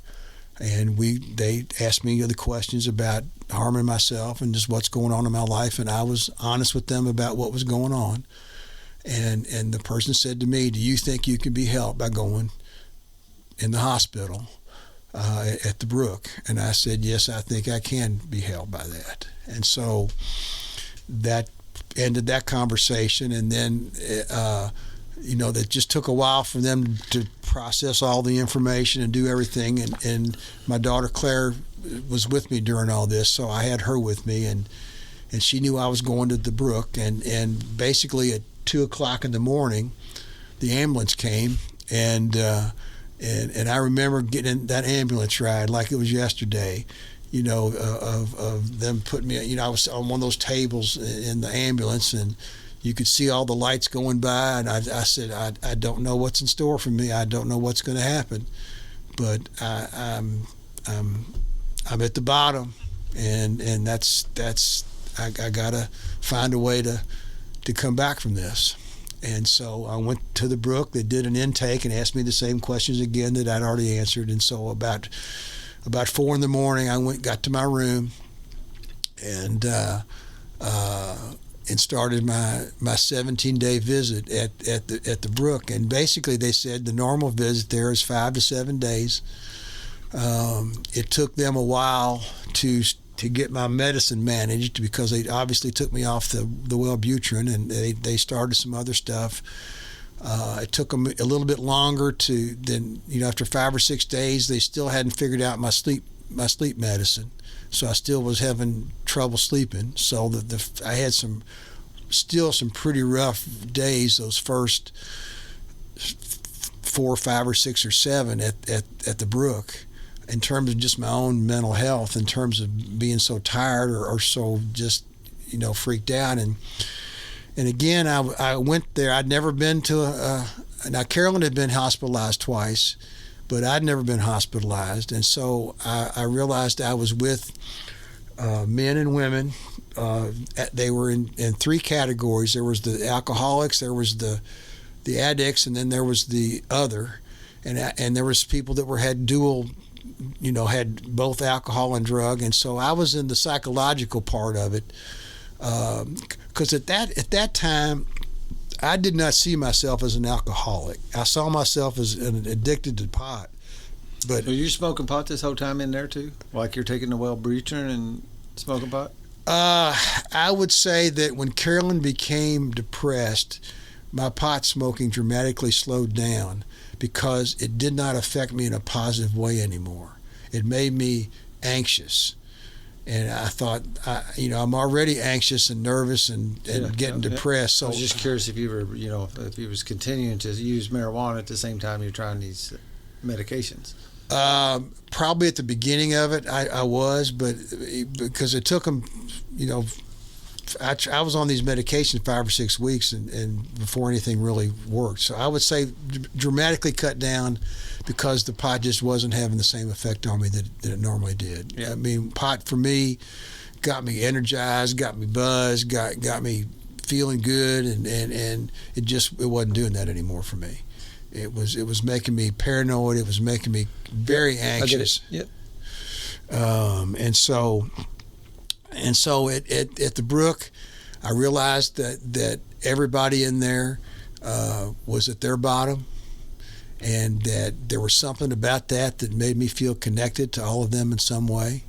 And they asked me the questions about harming myself and just what's going on in my life, and I was honest with them about what was going on. And the person said to me, do you think you can be helped by going in the hospital at the Brook? And I said, yes, I think I can be helped by that. And so that ended that conversation. And then that just took a while for them to process all the information and do everything. And my daughter Claire was with me during all this, so I had her with me, and she knew I was going to the Brook. And basically at 2 o'clock in the morning, the ambulance came, and I remember getting in that ambulance ride like it was yesterday, of them putting me, I was on one of those tables in the ambulance, and you could see all the lights going by, and I said, I don't know what's in store for me. I don't know what's going to happen, but I'm at the bottom, and that's I gotta find a way to come back from this. And so I went to the Brook. They did an intake and asked me the same questions again that I'd already answered. And so about 4 in the morning, I got to my room, and started my 17-day visit at the Brook. And basically they said the normal visit there is 5 to 7 days. It took them a while to get my medicine managed, because they obviously took me off the Wellbutrin, and they started some other stuff. It took them a little bit longer after 5 or 6 days, they still hadn't figured out my sleep my sleep medicine, so I still was having trouble sleeping. So I had some pretty rough days those first 4, 5, or 6, or 7 at the Brook, in terms of just my own mental health, in terms of being so tired or so just freaked out. And again, I went there. I'd never been to now Carolyn had been hospitalized twice, but I'd never been hospitalized. And so I realized I was with men and women. They were in 3 categories. There was the alcoholics, there was the addicts, and then there was the other. And there was people that had dual, had both alcohol and drug. And so I was in the psychological part of it, because at that time, I did not see myself as an alcoholic. I saw myself as an addicted to pot. But so you're smoking pot this whole time in there too? Like you're taking the Wellbutrin and smoking pot? I would say that when Carolyn became depressed, my pot smoking dramatically slowed down, because it did not affect me in a positive way anymore. It made me anxious. And I thought, I'm already anxious and nervous and getting depressed. So I was just curious if you were, if you was continuing to use marijuana at the same time you're trying these medications. Probably at the beginning of it, I was, but because it took them, I was on these medications 5 or 6 weeks and before anything really worked. So I would say dramatically cut down, because the pot just wasn't having the same effect on me that it normally did. Yeah. I mean, pot for me got me energized, got me buzzed, got me feeling good, and it wasn't doing that anymore for me. It was making me paranoid. It was making me very anxious. I get it. Yep. And so at the Brook, I realized that everybody in there was at their bottom, and that there was something about that made me feel connected to all of them in some way.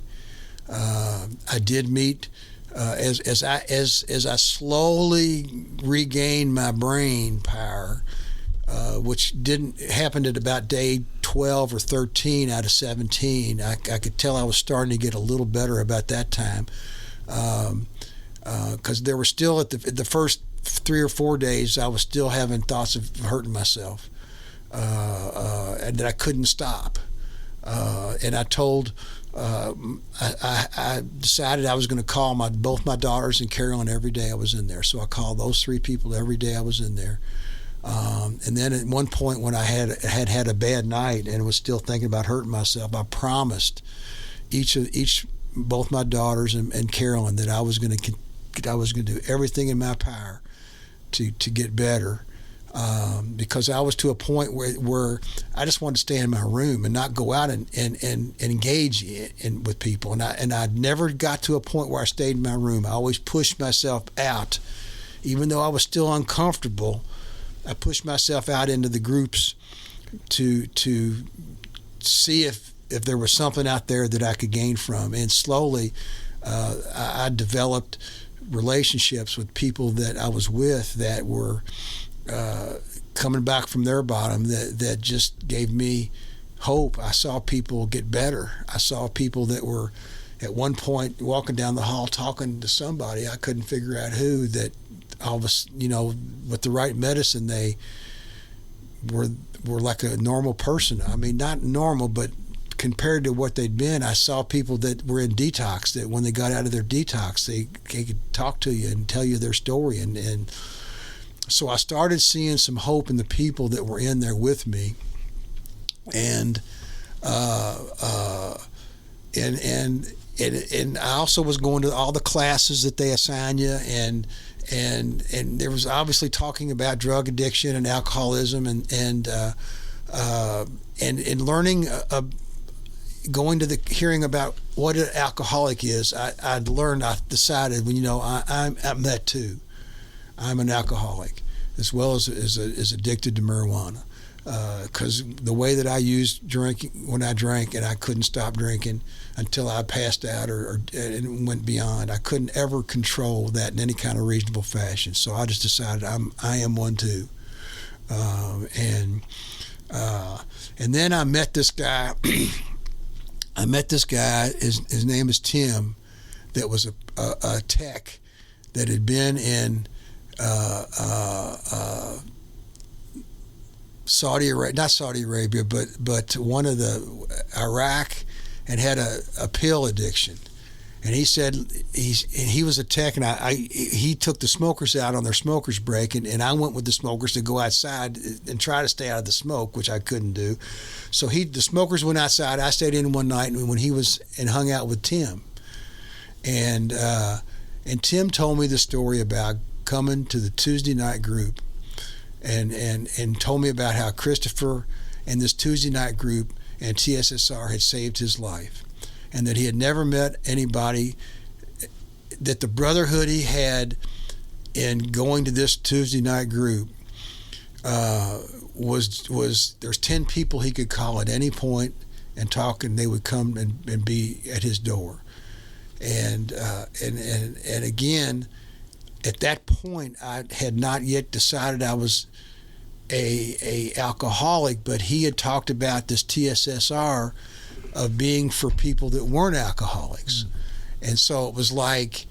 I did meet as I slowly regained my brain power, which didn't happen at about day 12 or 13 out of 17. I could tell I was starting to get a little better about that time, because there were still at the first 3 or 4 days, I was still having thoughts of hurting myself, and that I couldn't stop. And I told, I decided I was going to call both my daughters and Carolyn every day I was in there. So I called those 3 people every day I was in there. And then at one point, when I had a bad night and was still thinking about hurting myself, I promised both my daughters and Carolyn that I was going to do everything in my power to get better, because I was to a point where I just wanted to stay in my room and not go out and engage with people. And I never got to a point where I stayed in my room. I always pushed myself out, even though I was still uncomfortable. I pushed myself out into the groups to see if there was something out there that I could gain from. And slowly, I developed relationships with people that I was with that were coming back from their bottom, that just gave me hope. I saw people get better. I saw people that were at one point walking down the hall talking to somebody, I couldn't figure out who, that all of us, with the right medicine, they were like a normal person. I mean, not normal, but compared to what they'd been, I saw people that were in detox, that when they got out of their detox, they could talk to you and tell you their story. And so I started seeing some hope in the people that were in there with me. And I also was going to all the classes that they assign you, and there was obviously talking about drug addiction and alcoholism, and learning, going to hearing about what an alcoholic is. I decided, I'm that too. I'm an alcoholic, as well as addicted to marijuana, because the way that I used drinking, when I drank, and I couldn't stop drinking until I passed out or went beyond. I couldn't ever control that in any kind of reasonable fashion. So I just decided I am one too. And then I met this guy I met this guy. His name is Tim, that was a tech that had been in Saudi Arabia, not Saudi Arabia, but one of the Iraq, and had a pill addiction. And he said he was a tech, and he took the smokers out on their smokers break, and I went with the smokers to go outside and try to stay out of the smoke, which I couldn't do. So the smokers went outside. I stayed in one night when he was and hung out with Tim, and Tim told me the story about coming to the Tuesday night group, and told me about how Christopher and this Tuesday night group and TSSR had saved his life. And that he had never met anybody, that the brotherhood he had in going to this Tuesday night group was there's 10 people he could call at any point and talk, and they would come and be at his door. And again, at that point, I had not yet decided I was a alcoholic, but he had talked about this TSSR of being for people that weren't alcoholics. And so it was like,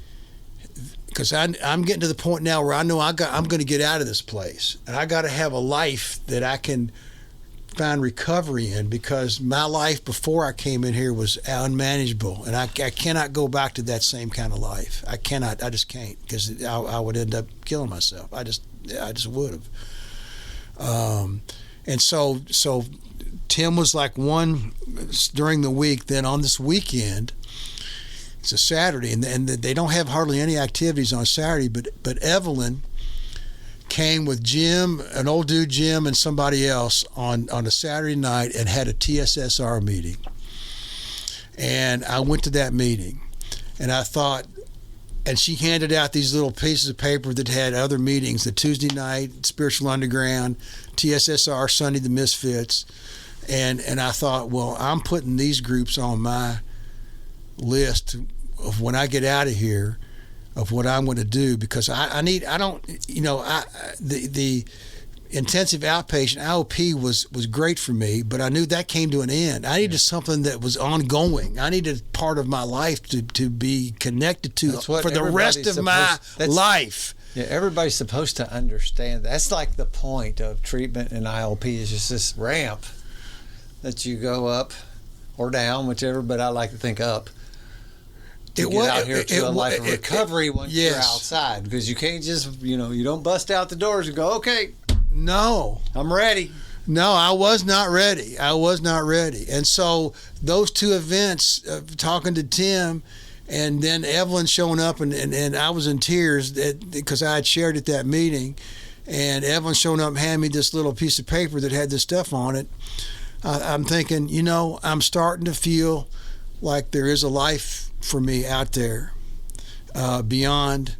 because I'm getting to the point now where I know I'm going to get out of this place, and I got to have a life that I can find recovery in, because my life before I came in here was unmanageable, and I cannot go back to that same kind of life. I just can't, because I would end up killing myself. I just would have. And so Tim was like one during the week. Then on this weekend, it's a Saturday, and they don't have hardly any activities on Saturday, but Evelyn came with Jim, an old dude Jim, and somebody else on a Saturday night and had a TSSR meeting. And I went to that meeting, and I thought, and she handed out these little pieces of paper that had other meetings: the Tuesday night, Spiritual Underground, TSSR, Sunday, the Misfits. And I thought, well, I'm putting these groups on my list of when I get out of here, of what I'm going to do, because the intensive outpatient IOP was great for me, but I knew that came to an end. I needed something that was ongoing. I needed part of my life to be connected to for the rest of my life. Yeah, everybody's supposed to understand. That's like the point of treatment in IOP, is just this ramp that you go up or down, whichever, but I like to think up. Get out here to a life of recovery once you're outside, because you can't just, you don't bust out the doors and go, okay, no, I'm ready. No, I was not ready. And so those two events, talking to Tim and then Evelyn showing up, and I was in tears because I had shared at that meeting, and Evelyn showing up and handed me this little piece of paper that had this stuff on it. I'm thinking, I'm starting to feel like there is a life for me out there beyond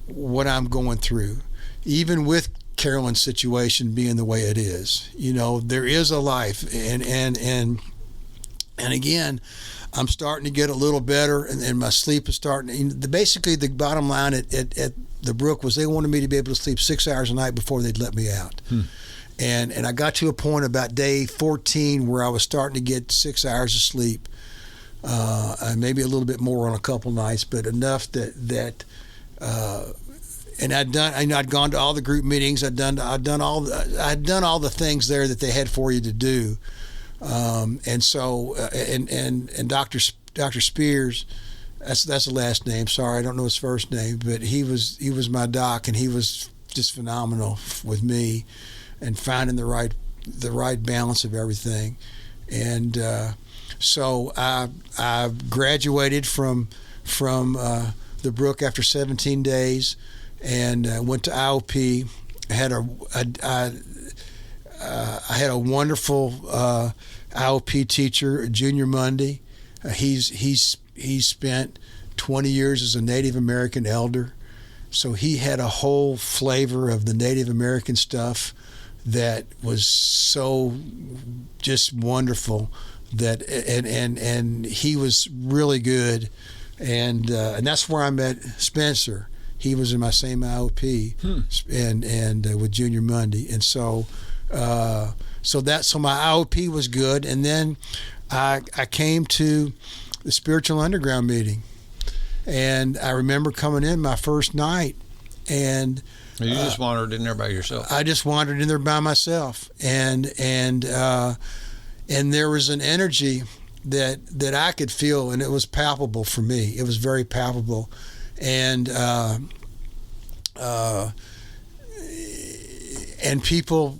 what I'm going through, even with Carolyn's situation being the way it is. There is a life, and again, I'm starting to get a little better, and my sleep is starting. Basically, the bottom line at the Brook was they wanted me to be able to sleep 6 hours a night before they'd let me out. And I got to a point about day 14 where I was starting to get 6 hours of sleep, maybe a little bit more on a couple nights, but enough that and I'd gone to all the group meetings. I'd done all the things there that they had for you to do, and so and Dr. Spears, that's the last name. Sorry, I don't know his first name, but he was my doc, and he was just phenomenal with me, and finding the right balance of everything. And so I graduated from the Brook after 17 days, and went to IOP. I had a wonderful IOP teacher, Junior Mundy. He's spent 20 years as a Native American elder, so he had a whole flavor of the Native American stuff that was so just wonderful. That and he was really good, and that's where I met Spencer. He was in my same IOP, and with Junior Mundy, and so my IOP was good, and then I came to the Spiritual Underground meeting, and I remember coming in my first night, and you just wandered in there by yourself. I just wandered in there by myself, and there was an energy that I could feel, and it was palpable for me. It was very palpable, and people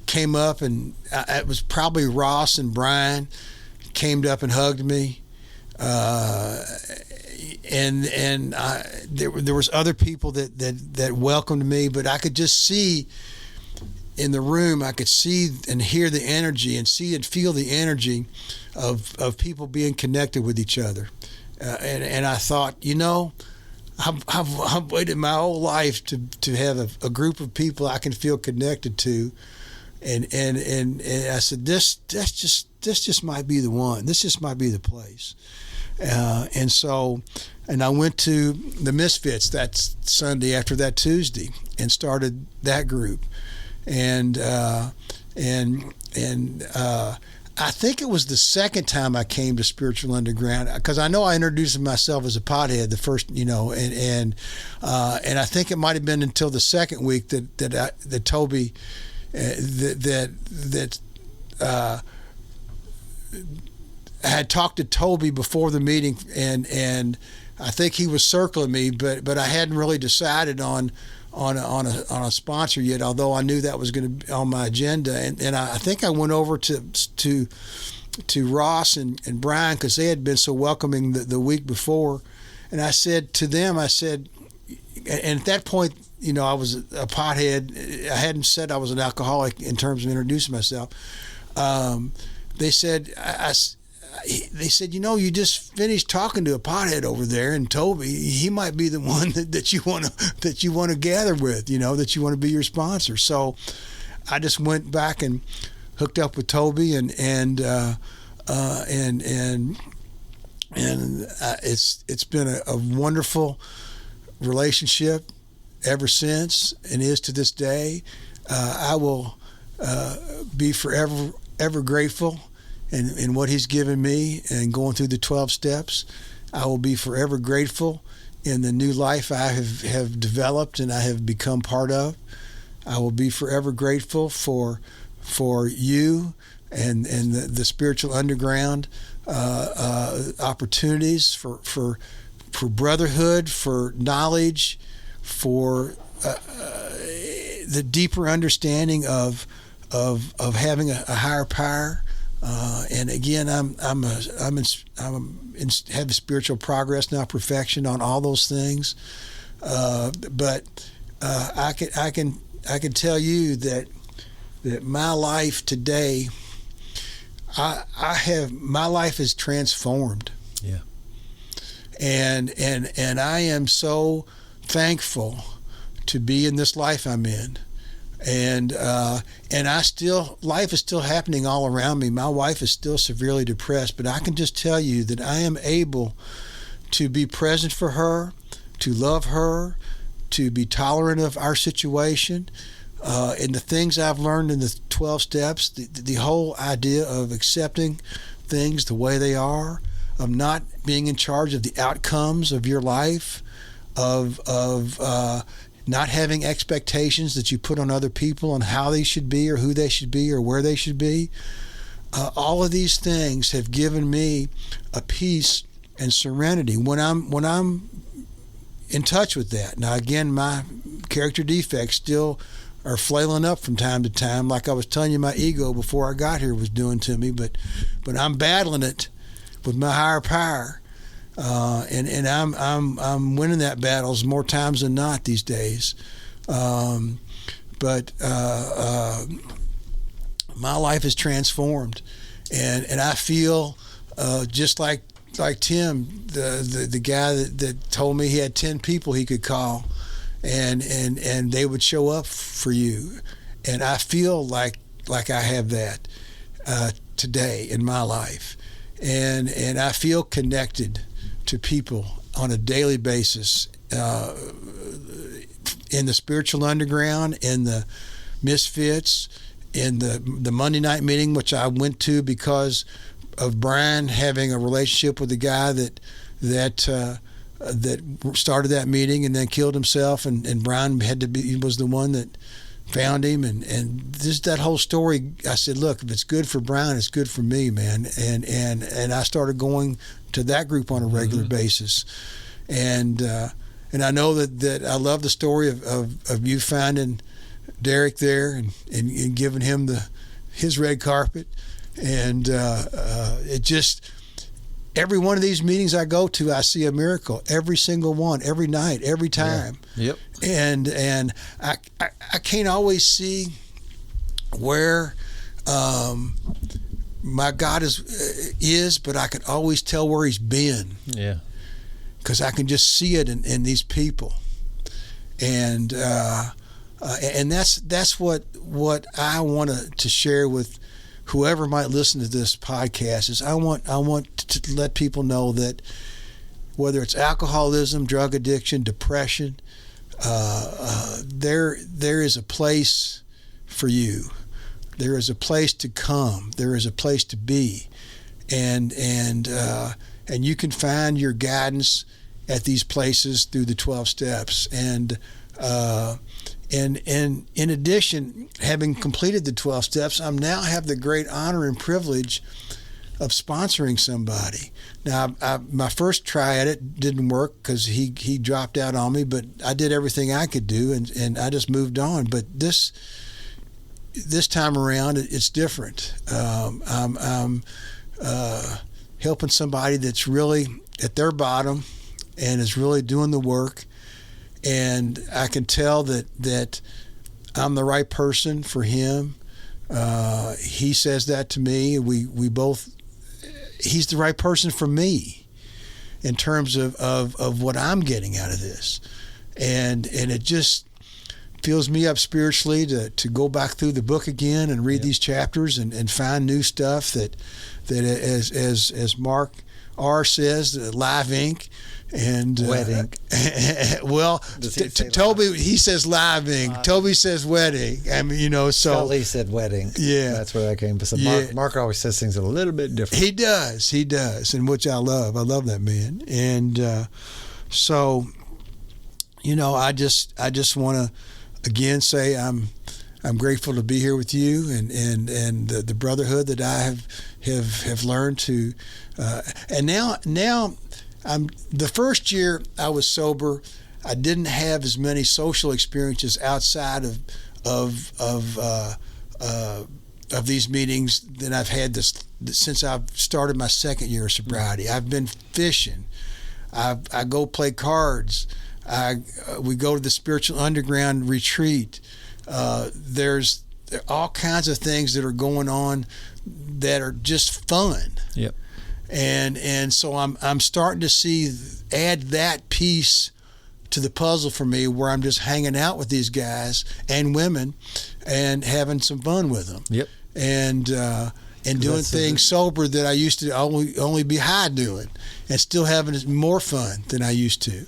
came up, and it was probably Ross and Brian came up and hugged me, and there was other people that welcomed me, but I could just see in the room, I could see and hear the energy and see and feel the energy of people being connected with each other, and I thought, I've waited my whole life to have a group of people I can feel connected to, and I said, this just might be the one. This just might be the place. And I went to the Misfits that Sunday after that Tuesday and started that group, and I think it was the second time I came to Spiritual Underground, because I know I introduced myself as a pothead the first, and I think it might have been until the second week that Toby I had talked to Toby before the meeting, and I think he was circling me, but I hadn't really decided on a sponsor yet, although I knew that was going to be on my agenda, and I think I went over to Ross and Brian, because they had been so welcoming the week before, and I said to them, and at that point, I was a pothead. I hadn't said I was an alcoholic in terms of introducing myself. They said, you just finished talking to a pothead over there, and Toby, he might be the one that you want to gather with, that you want to be your sponsor. So I just went back and hooked up with Toby, and it's been a wonderful relationship ever since, and is to this day. I will be forever grateful in what he's given me, and going through the 12 steps. I will be forever grateful in the new life I have developed and I have become part of. I will be forever grateful for you and the Spiritual Underground opportunities for brotherhood, for knowledge, for the deeper understanding of having a higher power. And again, have a spiritual progress, not perfection, on all those things. But I can tell you that my life today, my life is transformed. Yeah. And I am so thankful to be in this life I'm in. And life is still happening all around me. My wife is still severely depressed, but I can just tell you that I am able to be present for her, to love her, to be tolerant of our situation, and the things I've learned in the 12 steps, the whole idea of accepting things the way they are, of not being in charge of the outcomes of your life, of not having expectations that you put on other people on how they should be or who they should be or where they should be. All of these things have given me a peace and serenity when I'm in touch with that. Now, again, my character defects still are flailing up from time to time, like I was telling you my ego before I got here was doing to me, but I'm battling it with my higher power. And I'm winning that battles more times than not these days. But my life is transformed, and I feel just like Tim, the guy that told me he had 10 people he could call, and they would show up for you, and I feel like I have that today in my life, and I feel connected to people on a daily basis, in the Spiritual Underground, in the Misfits, in the Monday night meeting, which I went to because of Brian having a relationship with the guy that started that meeting and then killed himself, and Brian was the one that found him, and just that whole story. I said, look, if it's good for Brian, it's good for me, man. And I started going to that group on a regular basis, and I know that I love the story of you finding Derek there and giving him his red carpet, and it just. Every one of these meetings I go to, I see a miracle. Every single one, every night, every time. Yeah. Yep. And I can't always see where my God is, but I can always tell where He's been. Yeah. Because I can just see it in these people, and that's what I want to share with whoever might listen to this podcast. Is I want to let people know that whether it's alcoholism, drug addiction, depression, there is a place for you. There is a place to come. There is a place to be, and you can find your guidance at these places through the 12 steps. And in addition, having completed the 12 steps, I now have the great honor and privilege of sponsoring somebody. Now, my first try at it didn't work because he dropped out on me, but I did everything I could do, and I just moved on. But this time around, it's different. I'm helping somebody that's really at their bottom and is really doing the work. And I can tell that I'm the right person for him. He says that to me. We both. He's the right person for me in terms of what I'm getting out of this, and it just fills me up spiritually to go back through the book again and read these chapters and find new stuff that as Mark R says, live ink. And wet ink. Well, Toby, he says live ink. Toby says wet ink. I mean, so Scully said wet ink. Yeah, that's where that came from. So Mark always says things a little bit different. He does, and which I love. I love that man. And so, I just want to again say I'm grateful to be here with you and the brotherhood that I have learned to, and now. The first year I was sober, I didn't have as many social experiences outside of these meetings than I've had since I've started my second year of sobriety. I've been fishing. I go play cards. We go to the Spiritual Underground retreat. There are all kinds of things that are going on that are just fun. Yep. And so I'm starting to add that piece to the puzzle for me, where I'm just hanging out with these guys and women and having some fun with them. Yep. And doing things sober that I used to only be high doing, and still having more fun than I used to.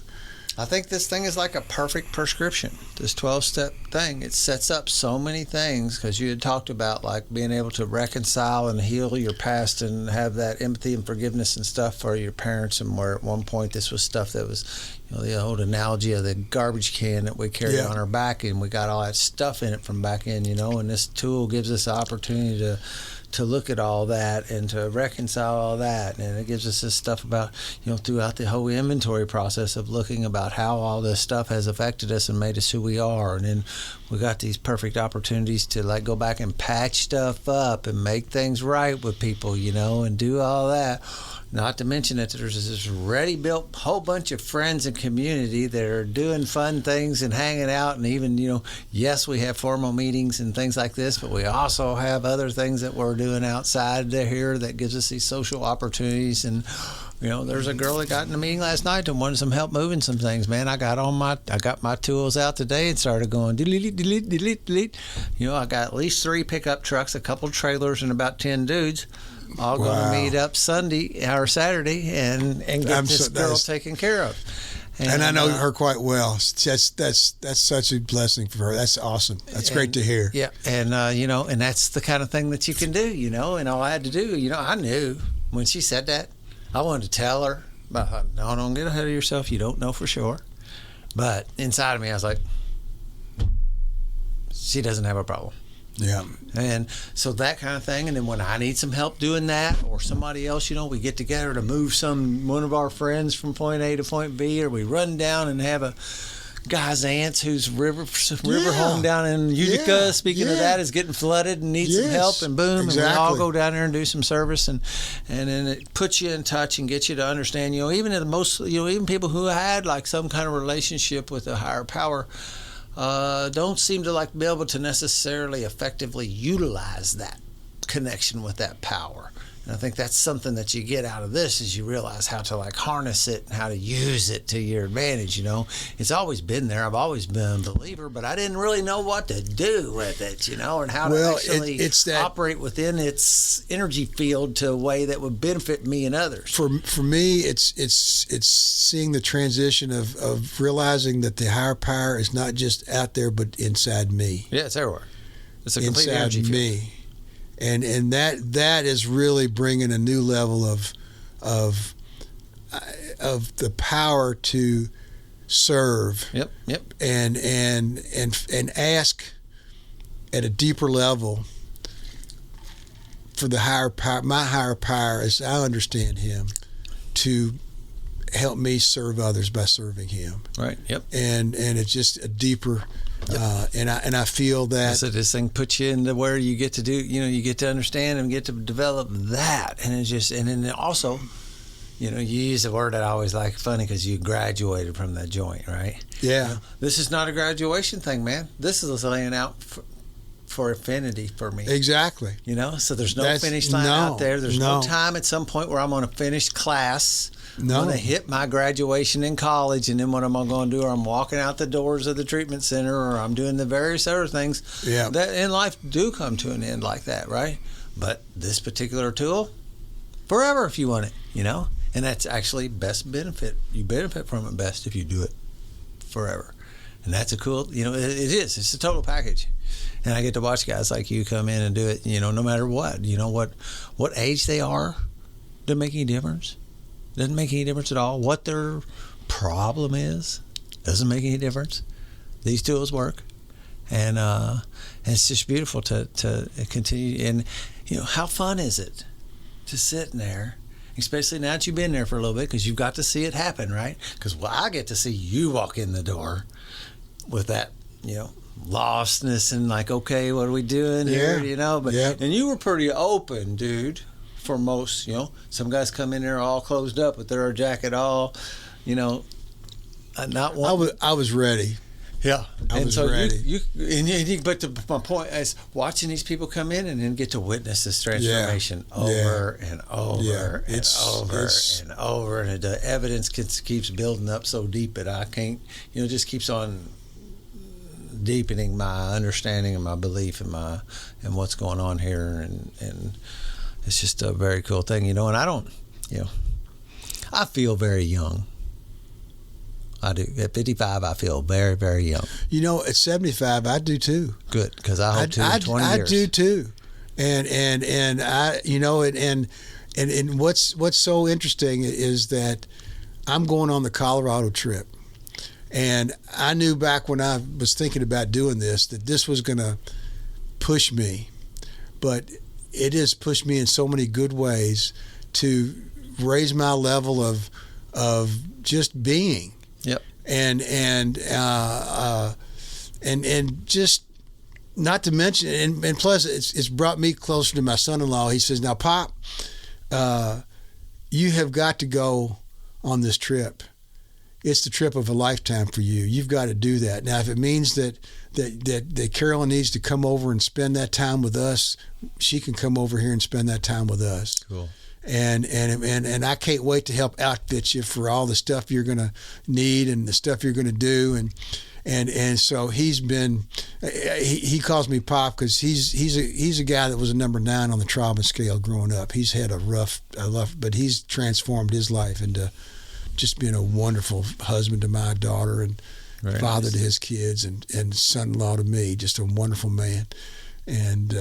I think this thing is like a perfect prescription. This 12-step thing, it sets up so many things, because you had talked about like being able to reconcile and heal your past and have that empathy and forgiveness and stuff for your parents, and where at one point this was stuff that was, the old analogy of the garbage can that we carry on our back, and we got all that stuff in it from back in, and this tool gives us the opportunity to look at all that and to reconcile all that, and it gives us this stuff about throughout the whole inventory process of looking about how all this stuff has affected us and made us who we are. And then we got these perfect opportunities to like go back and patch stuff up and make things right with people, and do all that. Not to mention that there's this ready built whole bunch of friends and community that are doing fun things and hanging out, and even, yes, we have formal meetings and things like this, but we also have other things that we're doing outside here that gives us these social opportunities. And there's a girl that got in a meeting last night and wanted some help moving some things. Man, I got my tools out today and started going delete. I got at least 3 pickup trucks, a couple trailers, and about 10 dudes. All going to meet up Sunday or Saturday and get this girl taken care of. And I know her quite well. That's such a blessing for her. That's awesome. That's great to hear. Yeah, and and that's the kind of thing that you can do. And all I had to do, I knew when she said that, I wanted to tell her, but no, don't get ahead of yourself. You don't know for sure. But inside of me, I was like, she doesn't have a problem. Yeah. And so that kind of thing. And then when I need some help doing that, or somebody else, we get together to move one of our friends from point A to point B, or we run down and have a guy's aunt's whose river home down in Utica, speaking of that, is getting flooded and needs some help, and boom, and we all go down there and do some service, and then it puts you in touch and gets you to understand, even at the most, even people who had like some kind of relationship with a higher power, don't seem to be able to necessarily effectively utilize that connection with that power. And I think that's something that you get out of this, is you realize how to harness it and how to use it to your advantage. It's always been there. I've always been a believer, but I didn't really know what to do with it, and how to actually operate within its energy field to a way that would benefit me and others. For me, it's seeing the transition of realizing that the higher power is not just out there, but inside me. Yeah, it's everywhere. It's a complete inside energy field. Me. And that is really bringing a new level of the power to serve. Yep. And ask at a deeper level for the higher power, my higher power, as I understand him, to help me serve others by serving him. Right. Yep. And it's just a deeper. And I feel that. So this thing puts you into where you get to do, you get to understand and get to develop that, and it's just, and then also, you use a word that I always like, funny, because you graduated from that joint, right? Yeah. This is not a graduation thing, man. This is laying out for infinity for me. Exactly. So there's no finish line out there. There's no time at some point where I'm going to finish class. I'm going to hit my graduation in college, and then what am I going to do? Or I'm walking out the doors of the treatment center, or I'm doing the various other things that in life do come to an end like that, right? But this particular tool, forever if you want it, and that's actually best benefit. You benefit from it best if you do it forever. And that's a cool, it is. It's a total package. And I get to watch guys like you come in and do it, no matter what. What age they are, doesn't make any difference. Doesn't make any difference at all. What their problem is doesn't make any difference. These tools work, and it's just beautiful to continue. And how fun is it to sit in there, especially now that you've been there for a little bit, because you've got to see it happen, right? Because I get to see you walk in the door with that, lostness and okay, what are we doing here? But and you were pretty open, dude. For most, some guys come in there all closed up with their jacket all, not one. I was ready. Yeah, I was ready. But my point is, watching these people come in and then get to witness this transformation over and over and over, and the evidence keeps building up so deep that I can't, just keeps on deepening my understanding and my belief in what's going on here, and it's just a very cool thing, and I don't, I feel very young. I do. At 55, I feel very, very young. At 75, I do too. Good, because I hope to in 20 years. I do too. And I, and what's so interesting is that I'm going on the Colorado trip. And I knew back when I was thinking about doing this that this was going to push me. But it has pushed me in so many good ways to raise my level of just being. Yep. And just not to mention, and plus it's brought me closer to my son-in-law. He says, "Now, Pop, you have got to go on this trip. It's the trip of a lifetime for you. You've got to do that. Now, if it means that Carolyn needs to come over and spend that time with us, she can come over here and spend that time with us." Cool. And I can't wait to help outfit you for all the stuff you're going to need and the stuff you're going to do. And so he's been, he calls me Pop because he's a guy that was a number 9 on the trauma scale growing up. He's had a rough, but he's transformed his life into just being a wonderful husband to my daughter and Very father nice. to his kids and son-in-law to me. Just a wonderful man. And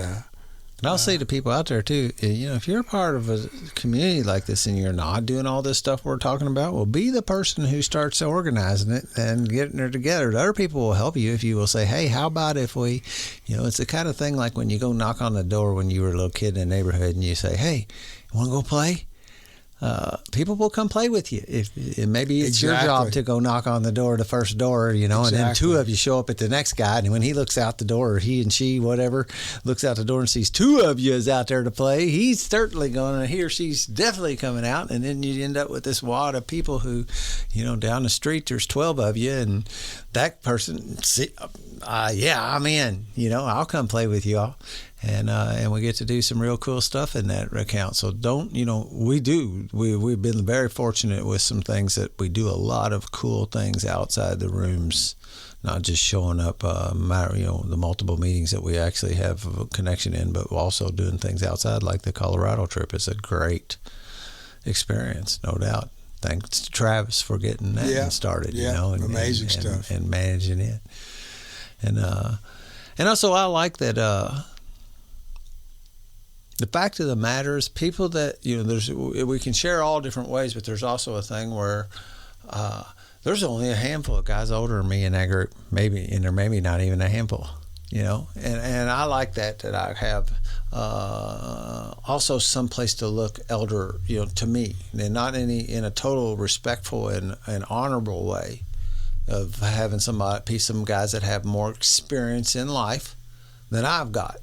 And I'll say to people out there too, if you're a part of a community like this and you're not doing all this stuff we're talking about, well, be the person who starts organizing it and getting it together. The other people will help you if you will say, hey, how about if we, it's the kind of thing like when you go knock on the door when you were a little kid in the neighborhood and you say, hey, you want to go play? People will come play with you. If maybe it's your job to go knock on the first door, and then two of you show up at the next guy, and when he looks out the door, or he and she, whatever, looks out the door and sees two of you is out there to play, he's certainly going to, he or she's definitely coming out, and then you end up with this wad of people who, down the street there's 12 of you, and that person, yeah, I'm in, I'll come play with y'all. And we get to do some real cool stuff in that account. So we've been very fortunate with some things that we do a lot of cool things outside the rooms, not just showing up, the multiple meetings that we actually have a connection in, but also doing things outside like the Colorado trip. It's a great experience, no doubt. Thanks to Travis for getting that started, and amazing stuff. And managing it. And also I like that, the fact of the matter is people that, we can share all different ways, but there's also a thing where there's only a handful of guys older than me in that group, maybe not even a handful, and I like that I have also some place to look elder, to me, and not in a total respectful and honorable way of having some guys that have more experience in life than I've got.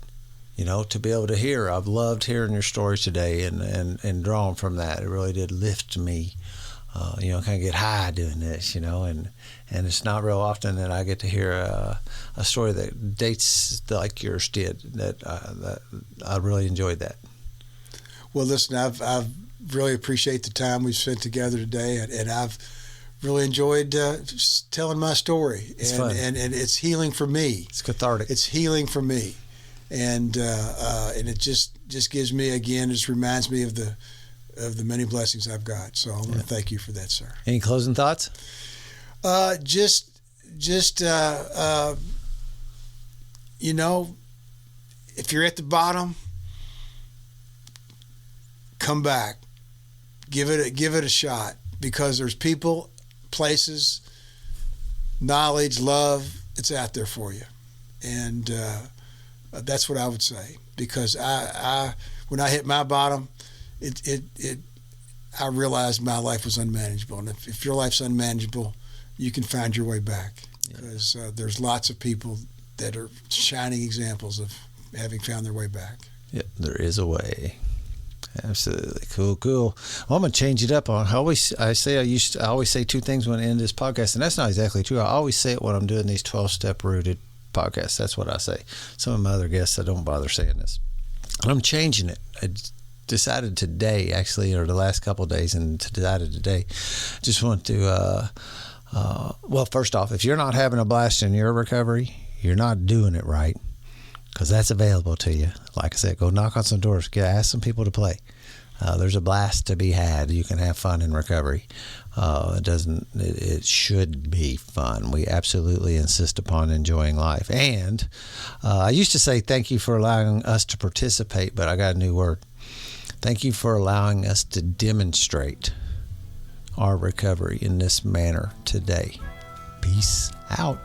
To be able to hear. I've loved hearing your stories today and drawing from that. It really did lift me, kind of get high doing this, and it's not real often that I get to hear a story that dates like yours did. That I really enjoyed that. Well, listen, I've really appreciate the time we've spent together today, and I've really enjoyed telling my story. It's fun. And it's healing for me. It's cathartic. It's healing for me. And it just gives me, again, just reminds me of the many blessings I've got. So I want to thank you for that, sir. Any closing thoughts? If you're at the bottom, come back, give it a shot, because there's people, places, knowledge, love. It's out there for you, and that's what I would say, because I when I hit my bottom, I realized my life was unmanageable. And if your life's unmanageable, you can find your way back, because there's lots of people that are shining examples of having found their way back. Yep, there is a way. Absolutely. Cool. Well, I'm going to change it up. I always say two things when I end this podcast, and that's not exactly true. I always say it when I'm doing these 12-step rooted podcasts. That's what I say. Some of my other guests, I don't bother saying this. And I'm changing it. I decided today, actually, or the last couple of days, and decided today, just want to, well, first off, if you're not having a blast in your recovery, you're not doing it right, because that's available to you. Like I said, go knock on some doors. Ask some people to play. There's a blast to be had. You can have fun in recovery. It should be fun. We absolutely insist upon enjoying life. And I used to say thank you for allowing us to participate, but I got a new word. Thank you for allowing us to demonstrate our recovery in this manner today. Peace out.